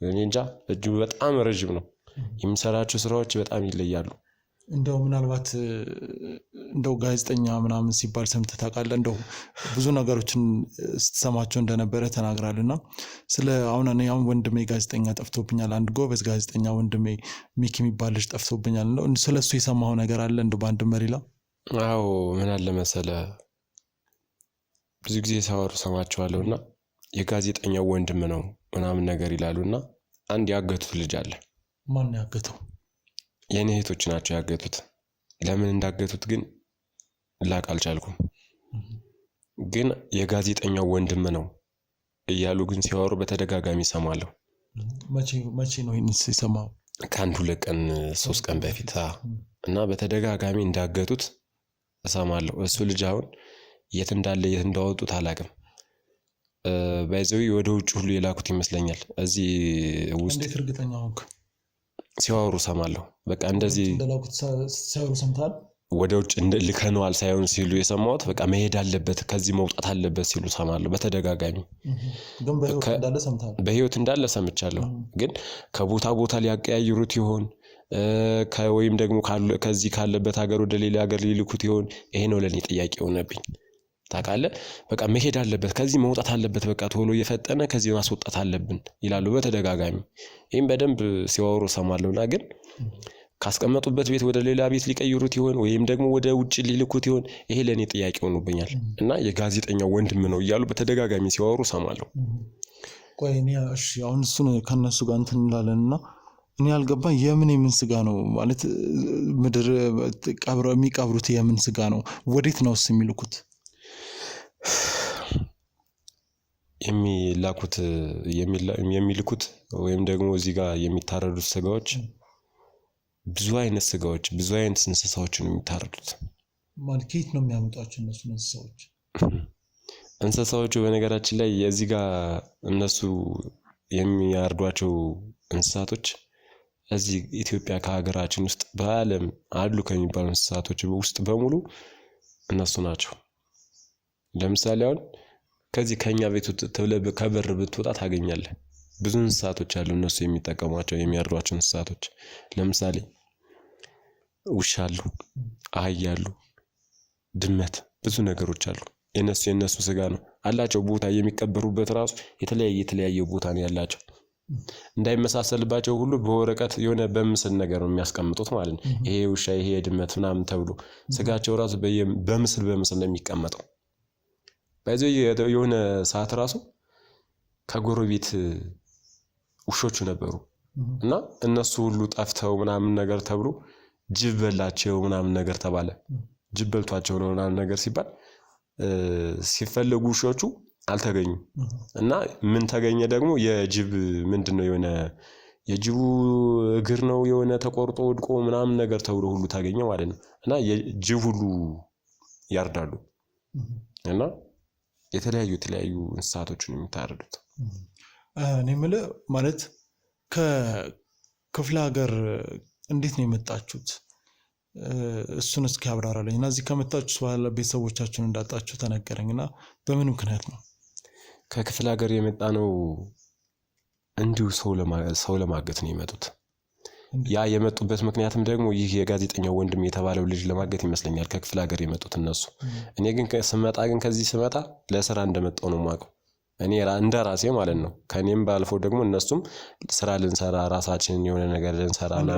እኔ እንጃ እጁ በጣም ረጅም ነው። የሚሰራቸው ስራዎች በጣም ይለያሉ። እንደው ምናልባት እንደው ጋዜጠኛ ምናምን ሲባል ሰምተህ ታውቃለህ? እንደው ብዙ ነገሮችን ስትሰማቸው እንደነበረ ተናግራልና ስለ አሁን ወንድሜ ጋዜጠኛ ጠፍቶብኛል፣ አንድ ጎበዝ ጋዜጠኛ ወንድሜ ሚኪ የሚባል ልጅ ጠፍቶብኛል። እንደው ስለሱ የሰማኸው ነገር አለ እንደው በአንድም በሌላ? አዎ ምን አለ መሰለህ ብዙ ጊዜ ሳወሩ ሰማቸዋለሁና የጋዜጠኛው ወንድም ነው ምናምን ነገር ይላሉና አንድ ያገቱት ልጅ አለ። ማን ያገተው? የኔ እህቶች ናቸው ያገቱት። ለምን እንዳገቱት ግን ላቅ አልቻልኩም። ግን የጋዜጠኛው ወንድም ነው እያሉ ግን ሲያወሩ በተደጋጋሚ ሰማለሁ። መቼ ነው ይህን ሲሰማው? ከአንድ 2 ቀን 3 ቀን በፊት እና በተደጋጋሚ እንዳገቱት እሰማለሁ። እሱ ልጅ አሁን የት እንዳለ የት እንዳወጡት አላውቅም። ባይዘዊ ወደ ውጭ ሁሉ የላኩት ይመስለኛል። እዚህ ውስጥ እንዴት እርግጠኛ ሆንክ? ሲያወሩ ሰማለሁ። በቃ እንደዚህ እንደላኩት ሲያወሩ ሰምታል። ወደ ውጭ ልከነዋል ሳይሆን ሲሉ የሰማሁት በቃ መሄድ አለበት ከዚህ መውጣት አለበት ሲሉ ሰማለሁ በተደጋጋሚ። ግን በህይወት እንዳለ ሰምቻለሁ። ግን ከቦታ ቦታ ሊያቀያይሩት ይሆን ወይም ደግሞ ከዚህ ካለበት ሀገር ወደ ሌላ ሀገር ሊልኩት ይሆን? ይሄ ነው ለኔ ጥያቄ ሆነብኝ። ታውቃለህ በቃ መሄድ አለበት ከዚህ መውጣት አለበት በቃ ቶሎ እየፈጠነ ከዚህ ማስወጣት አለብን ይላሉ በተደጋጋሚ። ይሄን በደንብ ሲያወሩ ሰማለሁና ግን ካስቀመጡበት ቤት ወደ ሌላ ቤት ሊቀይሩት ይሆን ወይም ደግሞ ወደ ውጭ ሊልኩት ይሆን? ይሄ ለኔ ጥያቄ ሆኖብኛል። እና የጋዜጠኛው ወንድም ነው እያሉ በተደጋጋሚ ሲያወሩ ሰማለሁ። ቆይ እኔ እሺ አሁን እሱን ከነሱ ጋር እንትን እንላለንና እኔ ያልገባኝ የምን ስጋ ነው ማለት ምድር የሚቀብሩት የምን ስጋ ነው? ወዴት ነውስ የሚልኩት? የሚልኩት ወይም ደግሞ እዚህ ጋር የሚታረዱት ስጋዎች ብዙ አይነት ስጋዎች ብዙ አይነት እንስሳዎችን የሚታረዱት ማለት ከየት ነው የሚያመጧቸው እነሱ እንስሳዎች? እንስሳዎቹ በነገራችን ላይ የዚህ ጋር እነሱ የሚያርዷቸው እንስሳቶች እዚህ ኢትዮጵያ ከሀገራችን ውስጥ በዓለም አሉ ከሚባሉ እንስሳቶች ውስጥ በሙሉ እነሱ ናቸው። ለምሳሌ አሁን ከዚህ ከኛ ቤት ተብለህ ከበር ብትወጣ ታገኛለህ ብዙ እንስሳቶች አሉ እነሱ የሚጠቀሟቸው የሚያርዷቸው እንስሳቶች። ለምሳሌ ውሻ አሉ፣ አህያ አሉ፣ ድመት ብዙ ነገሮች አሉ። የነሱ ስጋ ነው አላቸው ቦታ የሚቀበሩበት ራሱ የተለያየ ቦታ ነው ያላቸው። እንዳይመሳሰልባቸው ሁሉ በወረቀት የሆነ በምስል ነገር ነው የሚያስቀምጡት ማለት ነው። ይሄ ውሻ ይሄ ድመት ምናምን ተብሎ ስጋቸው ራሱ በምስል ነው የሚቀመጠው። በዚህ የሆነ ሰዓት ራሱ ከጎረቤት ውሾቹ ነበሩ እና እነሱ ሁሉ ጠፍተው ምናምን ነገር ተብሎ ጅብ በላቸው ምናምን ነገር ተባለ። ጅብ በልቷቸው ነው ምናምን ነገር ሲባል ሲፈልጉ ውሾቹ አልተገኙም። እና ምን ተገኘ ደግሞ የጅብ ምንድነው የሆነ የጅቡ እግር ነው የሆነ ተቆርጦ ወድቆ ምናምን ነገር ተብሎ ሁሉ ታገኘ ማለት ነው። እና የጅብ ሁሉ ያርዳሉ እና የተለያዩ እንስሳቶችን የሚታረዱት። እኔ የምልህ ማለት ከክፍለ ሀገር እንዴት ነው የመጣችሁት? እሱን እስኪ ያብራራልኝ። እና እዚህ ከመጣችሁ በኋላ ቤተሰቦቻችሁን እንዳጣችሁ ተነገረኝ እና በምን ምክንያት ነው? ከክፍለ ሀገር የመጣ ነው እንዲሁ ሰው ለማገት ነው የመጡት። ያ የመጡበት ምክንያትም ደግሞ ይህ የጋዜጠኛው ወንድም የተባለው ልጅ ለማገት ይመስለኛል ከክፍለ ሀገር የመጡት እነሱ። እኔ ግን ከዚህ ስመጣ ለስራ እንደመጣው ነው የማውቀው እኔ እንደ ራሴ ማለት ነው። ከኔም ባልፎ ደግሞ እነሱም ስራ ልንሰራ ራሳችንን የሆነ ነገር ልንሰራ ነው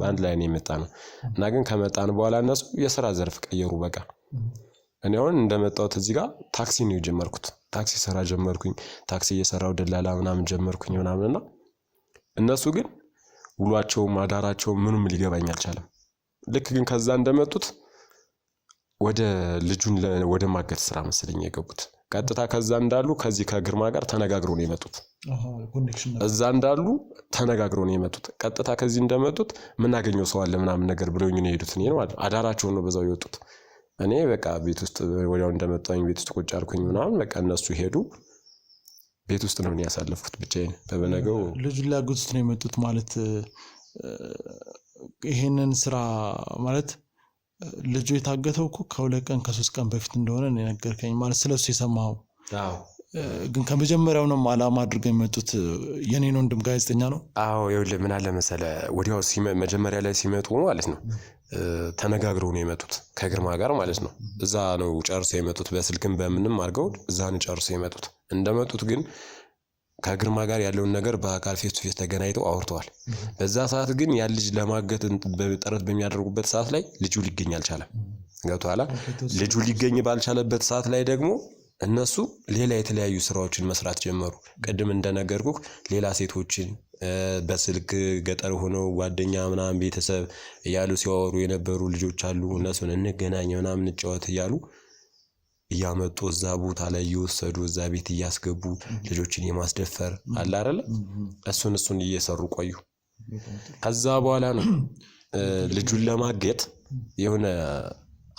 በአንድ ላይ ነው የመጣ ነው። እና ግን ከመጣን በኋላ እነሱ የስራ ዘርፍ ቀየሩ በቃ። እኔ አሁን እንደመጣሁት እዚህ ጋር ታክሲ ነው የጀመርኩት። ታክሲ ስራ ጀመርኩኝ። ታክሲ እየሰራው ደላላ ምናምን ጀመርኩኝ ምናምንና እነሱ ግን ውሏቸው ማዳራቸው ምንም ሊገባኝ አልቻለም። ልክ ግን ከዛ እንደመጡት ወደ ልጁን ወደ ማገት ስራ መሰለኝ የገቡት። ቀጥታ ከዛ እንዳሉ ከዚህ ከግርማ ጋር ተነጋግረው ነው የመጡት። እዛ እንዳሉ ተነጋግረው ነው የመጡት። ቀጥታ ከዚህ እንደመጡት ምናገኘው ሰው አለ ምናምን ነገር ብለውኝ ነው የሄዱት። እኔ ማለት አዳራቸው ነው በዛው የወጡት። እኔ በቃ ቤት ውስጥ ወዲያው እንደመጣኝ ቤት ውስጥ ቁጭ አልኩኝ ምናምን በቃ እነሱ ሄዱ። ቤት ውስጥ ነው ያሳለፍኩት ብቻዬን። በበነገው ልጁን ሊያገቱት ነው የመጡት ማለት ይሄንን ስራ ማለት ልጁ የታገተው እኮ ከ2 ቀን ከ3 ቀን በፊት እንደሆነ ነው የነገርከኝ ማለት ስለሱ የሰማው። አዎ ግን ከመጀመሪያው ነው አላማ አድርገው የመጡት የኔን ወንድም ጋዜጠኛ ነው። አዎ ይኸውልህ ምን አለ መሰለህ ወዲያው መጀመሪያ ላይ ሲመጡ ማለት ነው ተነጋግረው ነው የመጡት ከግርማ ጋር ማለት ነው። እዛ ነው ጨርሰው የመጡት በስልክም በምንም አድርገው እዛ ነው ጨርሰው የመጡት። እንደመጡት ግን ከግርማ ጋር ያለውን ነገር በአካል ፌስ ቱ ፌስ ተገናኝተው አውርተዋል። በዛ ሰዓት ግን ያ ልጅ ለማገት ጥረት በሚያደርጉበት ሰዓት ላይ ልጁ ሊገኝ አልቻለም። ገብቶሃል? ልጁ ሊገኝ ባልቻለበት ሰዓት ላይ ደግሞ እነሱ ሌላ የተለያዩ ስራዎችን መስራት ጀመሩ። ቅድም እንደነገርኩህ ሌላ ሴቶችን በስልክ ገጠር ሆነው ጓደኛ ምናምን ቤተሰብ እያሉ ሲያወሩ የነበሩ ልጆች አሉ። እነሱን እንገናኝ ምናምን እንጫወት እያሉ እያመጡ እዛ ቦታ ላይ እየወሰዱ እዛ ቤት እያስገቡ ልጆችን የማስደፈር አለ አይደለ? እሱን እየሰሩ ቆዩ። ከዛ በኋላ ነው ልጁን ለማገት የሆነ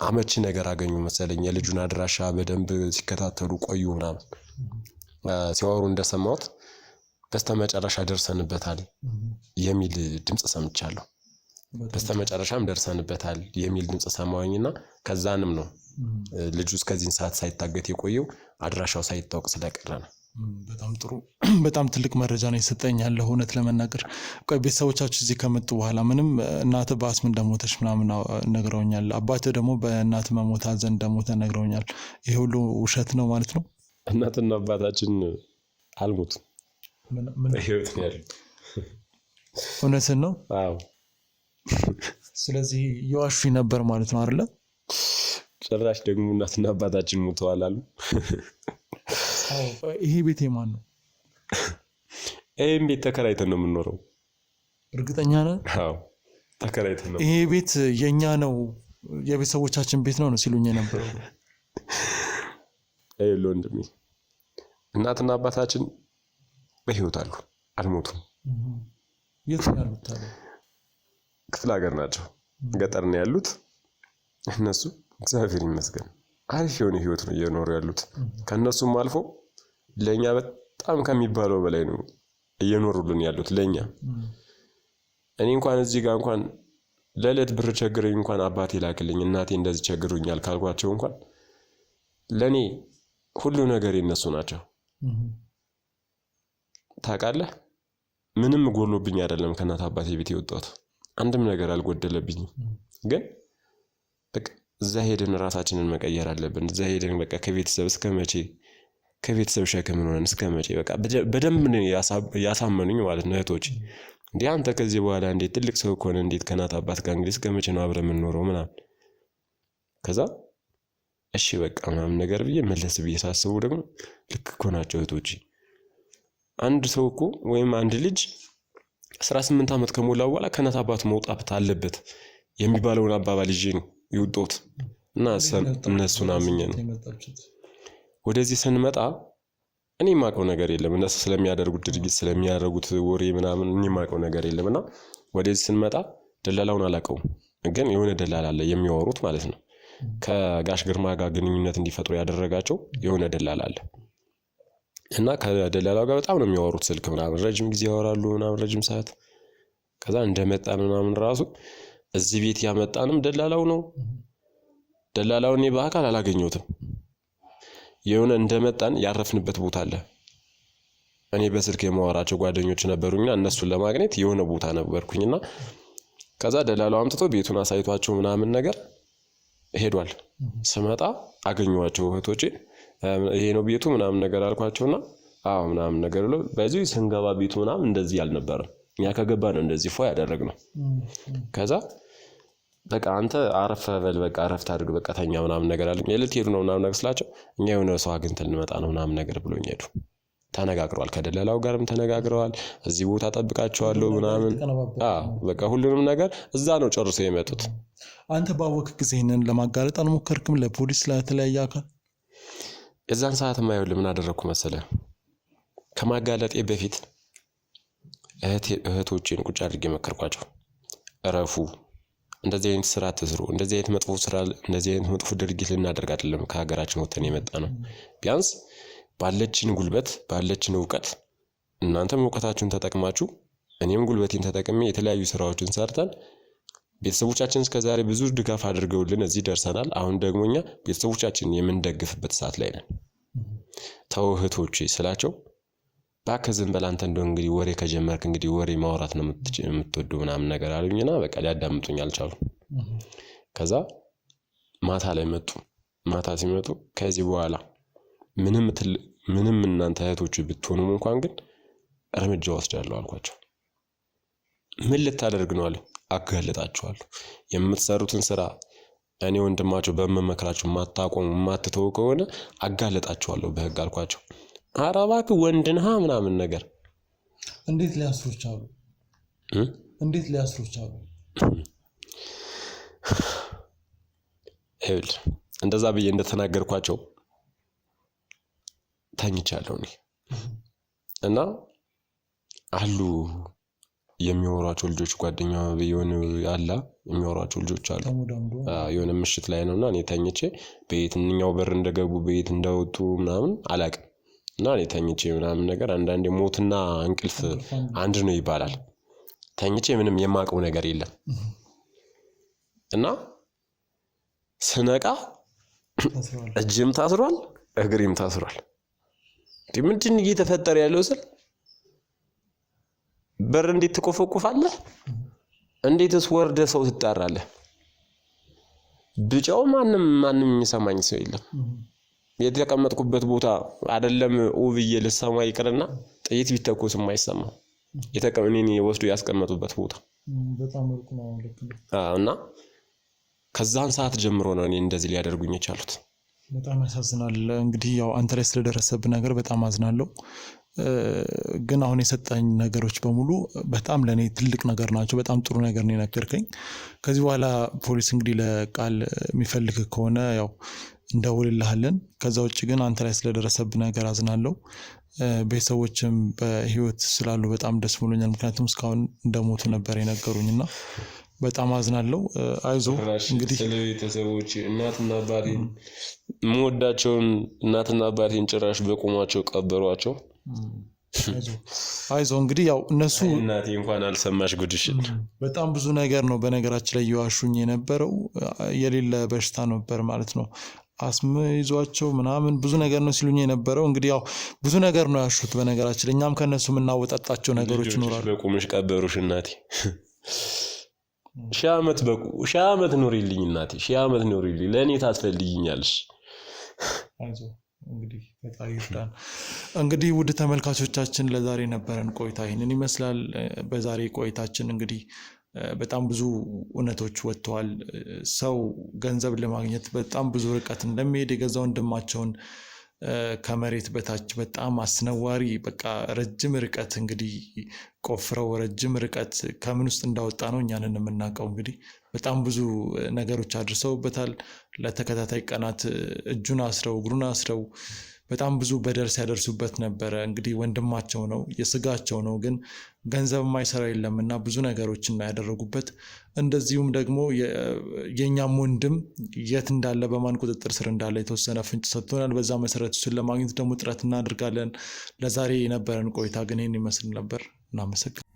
አመቺ ነገር አገኙ መሰለኝ። የልጁን አድራሻ በደንብ ሲከታተሉ ቆዩ ምናምን ሲያወሩ እንደሰማሁት በስተመጨረሻ ደርሰንበታል የሚል ድምጽ ሰምቻለሁ። በስተመጨረሻም ደርሰንበታል የሚል ድምጽ ሰማሁኝና ከዛንም ነው ልጁ እስከዚህን ሰዓት ሳይታገት የቆየው አድራሻው ሳይታወቅ ስለቀረ ነው። በጣም ጥሩ በጣም ትልቅ መረጃ ነው የሰጠኝ ያለው እውነት ለመናገር። ቆይ ቤተሰቦቻችሁ እዚህ ከመጡ በኋላ ምንም እናትህ በአስም እንደሞተች ምናምን ነግረውኛል። አባትህ ደግሞ በእናትህ መሞት ሐዘን እንደሞተ ነግረውኛል። ይሄ ሁሉ ውሸት ነው ማለት ነው? እናትና አባታችን አልሞቱም፣ በህይወት ነው ያሉት። እውነትን ነው? አዎ። ስለዚህ የዋሹኝ ነበር ማለት ነው አይደለ? ጭራሽ ደግሞ እናትና አባታችን ሞተዋል አሉ። ይሄ ቤት የማን ነው? ይሄን ቤት ተከራይተን ነው የምንኖረው። እርግጠኛ ነህ? አዎ ተከራይተን ነው። ይሄ ቤት የኛ ነው የቤተሰቦቻችን ቤት ነው ሲሉኝ የነበረው። ወንድሜ እናትና አባታችን በህይወት አሉ፣ አልሞቱም። የት ነው ያሉት ታዲያ? ክፍለ ሀገር ናቸው፣ ገጠር ነው ያሉት። እነሱ እግዚአብሔር ይመስገን አሪፍ የሆነ ህይወት ነው እየኖሩ ያሉት። ከነሱም አልፎ ለኛ በጣም ከሚባለው በላይ ነው እየኖሩልን ያሉት ለኛ። እኔ እንኳን እዚህ ጋር እንኳን ለዕለት ብር ቸግረኝ እንኳን አባቴ ላክልኝ እናቴ እንደዚህ ቸግሩኛል ካልኳቸው እንኳን ለኔ ሁሉ ነገር የነሱ ናቸው። ታውቃለህ፣ ምንም ጎሎብኝ አይደለም ከእናት አባቴ ቤት የወጣሁት፣ አንድም ነገር አልጎደለብኝም። ግን በቃ እዛ ሄደን ራሳችንን መቀየር አለብን። እዛ ሄደን በቃ ከቤተሰብ እስከመቼ ከቤተሰብ ሸክም ሆነን እስከመቼ በቃ በደንብ ያሳመኑኝ ማለት ነው እህቶች። እንዴ አንተ ከዚህ በኋላ እንዴት ትልቅ ሰው ከሆነ እንዴት ከእናት አባት ጋር እንግዲህ እስከመቼ ነው አብረን የምንኖረው ምናምን። ከዛ እሺ በቃ ምናምን ነገር ብዬ መለስ ብዬ ሳስቡ ደግሞ ልክ እኮ ናቸው እህቶች። አንድ ሰው እኮ ወይም አንድ ልጅ 18 ዓመት ከሞላው በኋላ ከእናት አባቱ መውጣት አለበት የሚባለውን አባባል ይዤ ነው የወጣሁት እና እነሱን አምኜ ነው ወደዚህ ስንመጣ። እኔ የማውቀው ነገር የለም እነሱ ስለሚያደርጉት ድርጊት ስለሚያደርጉት ወሬ ምናምን እኔ የማውቀው ነገር የለምና ወደዚህ ስንመጣ ደላላውን አላውቀውም፣ ግን የሆነ ደላላ አለ የሚያወሩት ማለት ነው። ከጋሽ ግርማ ጋር ግንኙነት እንዲፈጥሩ ያደረጋቸው የሆነ ደላላ አለ እና ከደላላው ጋር በጣም ነው የሚያወሩት። ስልክ ምናምን ረጅም ጊዜ ያወራሉ ምናምን ረጅም ሰዓት። ከዛ እንደመጣን ምናምን ራሱ እዚህ ቤት ያመጣንም ደላላው ነው። ደላላውን እኔ በአካል አላገኘሁትም። የሆነ እንደመጣን ያረፍንበት ቦታ አለ። እኔ በስልክ የማወራቸው ጓደኞች ነበሩኝና እነሱን ለማግኘት የሆነ ቦታ ነበርኩኝና ከዛ ደላላው አምጥቶ ቤቱን አሳይቷቸው ምናምን ነገር ሄዷል። ስመጣ አገኘኋቸው እህቶቼ። ይሄ ነው ቤቱ ምናምን ነገር አልኳቸውና አዎ ምናምን ነገር ብለው በዚህ ስንገባ ቤቱ ምናምን እንደዚህ አልነበረም። እኛ ከገባ ነው እንደዚህ ፎ ያደረግነው። ከዛ በቃ አንተ አረፍ በል በቃ አረፍት አድርግ በቃ ተኛ ምናምን ነገር አለኝ። የለት ሄዱ ነው ምናምን ነገር ስላቸው እኛ የሆነ ሰው አግኝተን እንመጣ ነው ምናምን ነገር ብሎኝ ሄዱ። ተነጋግረዋል፣ ከደላላው ጋርም ተነጋግረዋል። እዚህ ቦታ ጠብቃቸዋለሁ ምናምን በቃ ሁሉንም ነገር እዛ ነው ጨርሰው የመጡት። አንተ ባወቅህ ጊዜ ይሄንን ለማጋለጥ አልሞከርክም? ለፖሊስ ለተለያየ አካል? የዛን ሰዓት ማየው ምን አደረኩ መሰለህ? ከማጋለጤ በፊት እህቶቼን ቁጭ አድርጌ መከርኳቸው። እረፉ፣ እንደዚህ አይነት ስራ አትስሩ፣ እንደዚህ አይነት መጥፎ ስራ እንደዚህ አይነት መጥፎ ድርጊት ልናደርግ አይደለም ከሀገራችን ወጥተን የመጣ ነው። ቢያንስ ባለችን ጉልበት ባለችን እውቀት እናንተም እውቀታችሁን ተጠቅማችሁ እኔም ጉልበቴን ተጠቅሜ የተለያዩ ስራዎችን ሰርተን ቤተሰቦቻችን እስከዛሬ ብዙ ድጋፍ አድርገውልን እዚህ ደርሰናል። አሁን ደግሞ እኛ ቤተሰቦቻችን የምንደግፍበት ሰዓት ላይ ነን። ተው እህቶቼ ስላቸው እባክህ ዝም በል አንተ እንደው እንግዲህ ወሬ ከጀመርክ እንግዲህ ወሬ ማውራት ነው የምትወዱ ምናምን ነገር አሉኝና በቃ ሊያዳምጡኝ አልቻሉም። ከዛ ማታ ላይ መጡ። ማታ ሲመጡ ከዚህ በኋላ ምንም እናንተ እህቶች ብትሆኑም እንኳን ግን እርምጃ ወስዳለሁ አልኳቸው። ምን ልታደርግ ነው አለ። አጋለጣቸዋለሁ። የምትሰሩትን ስራ እኔ ወንድማቸው በመመክራችሁ ማታቆሙ ማትተው ከሆነ አጋለጣቸዋለሁ በህግ አልኳቸው። ኧረ እባክህ ወንድ ነህ ምናምን ነገር። እንዴት ሊያስሩ ቻሉ? እንዴት ሊያስሩ ቻሉ? ይኸውልህ እንደዛ ብዬ እንደተናገርኳቸው ተኝቻለሁ እኔ እና አሉ የሚያወሯቸው ልጆች ጓደኛ የሆነ አላ የሚያወሯቸው ልጆች አሉ። የሆነ ምሽት ላይ ነውና እኔ ተኝቼ በየትኛው በር እንደገቡ በየት እንደወጡ ምናምን አላውቅም። እና እኔ ተኝቼ ምናምን ነገር አንዳንዴ ሞትና እንቅልፍ አንድ ነው ይባላል። ተኝቼ ምንም የማውቀው ነገር የለም እና ስነቃ እጅም ታስሯል እግሬም ታስሯል። ምንድን እየተፈጠረ ያለው ስል በር እንዴት ትቆፈቁፋለህ? እንዴትስ ወርደ ሰው ትጣራለህ? ብጫው ማንም የሚሰማኝ ሰው የለም። የተቀመጥኩበት ቦታ አይደለም ኦብዬ ልሰማ ይቅርና ጥይት ቢተኮስ የማይሰማው እኔን ወስዶ ያስቀመጡበት ቦታ በጣም ሩቅ ነው። እና ከዛን ሰዓት ጀምሮ ነው እኔ እንደዚህ ሊያደርጉኝ የቻሉት። በጣም ያሳዝናል። እንግዲህ ያው አንተ ላይ ስለደረሰብህ ነገር በጣም አዝናለሁ። ግን አሁን የሰጠኝ ነገሮች በሙሉ በጣም ለኔ ትልቅ ነገር ናቸው። በጣም ጥሩ ነገር ነው የነገርከኝ። ከዚህ በኋላ ፖሊስ እንግዲህ ለቃል የሚፈልግ ከሆነ ያው እንደውልልሃለን። ከዛ ውጭ ግን አንተ ላይ ስለደረሰብህ ነገር አዝናለሁ። ቤተሰቦችም በህይወት ስላሉ በጣም ደስ ብሎኛል። ምክንያቱም እስካሁን እንደሞቱ ነበር የነገሩኝና በጣም አዝናለሁ። አይዞህ እንግዲህ ስለ ቤተሰቦቼ እናትና አባቴን የምወዳቸውን እናትና አባቴን ጭራሽ በቁማቸው ቀበሯቸው። አይዞህ እንግዲህ ያው እነሱ እናቴ እንኳን አልሰማሽ ጉድሽን። በጣም ብዙ ነገር ነው በነገራችን ላይ እየዋሹኝ የነበረው። የሌለ በሽታ ነበር ማለት ነው። አስም ይዟቸው ምናምን ብዙ ነገር ነው ሲሉኝ የነበረው። እንግዲህ ያው ብዙ ነገር ነው ያሹት በነገራችን ላይ። እኛም ከነሱ የምናወጣጣቸው ነገሮች ይኖራሉ። በቁምሽ ቀበሩሽ እናቴ። ሺህ ዓመት ኑሪልኝ እናቴ፣ ሺህ ዓመት ኑሪልኝ። ለእኔ ታስፈልጊኛለሽ። እንግዲህ ፈጣሪ ይርዳን። እንግዲህ ውድ ተመልካቾቻችን ለዛሬ ነበረን ቆይታ ይህንን ይመስላል። በዛሬ ቆይታችን እንግዲህ በጣም ብዙ እውነቶች ወጥተዋል። ሰው ገንዘብ ለማግኘት በጣም ብዙ ርቀት እንደሚሄድ የገዛ ወንድማቸውን ከመሬት በታች በጣም አስነዋሪ በቃ ረጅም ርቀት እንግዲህ ቆፍረው ረጅም ርቀት ከምን ውስጥ እንዳወጣ ነው እኛንን የምናውቀው። እንግዲህ በጣም ብዙ ነገሮች አድርሰውበታል። ለተከታታይ ቀናት እጁን አስረው እግሩን አስረው በጣም ብዙ በደል ሲያደርሱበት ነበረ። እንግዲህ ወንድማቸው ነው የስጋቸው ነው፣ ግን ገንዘብ የማይሰራ የለምና ብዙ ነገሮችን ያደረጉበት። እንደዚሁም ደግሞ የኛም ወንድም የት እንዳለ በማን ቁጥጥር ስር እንዳለ የተወሰነ ፍንጭ ሰጥቶናል። በዛ መሰረት እሱን ለማግኘት ደግሞ ጥረት እናደርጋለን። ለዛሬ የነበረን ቆይታ ግን ይህን ይመስል ነበር። እናመሰግናለን።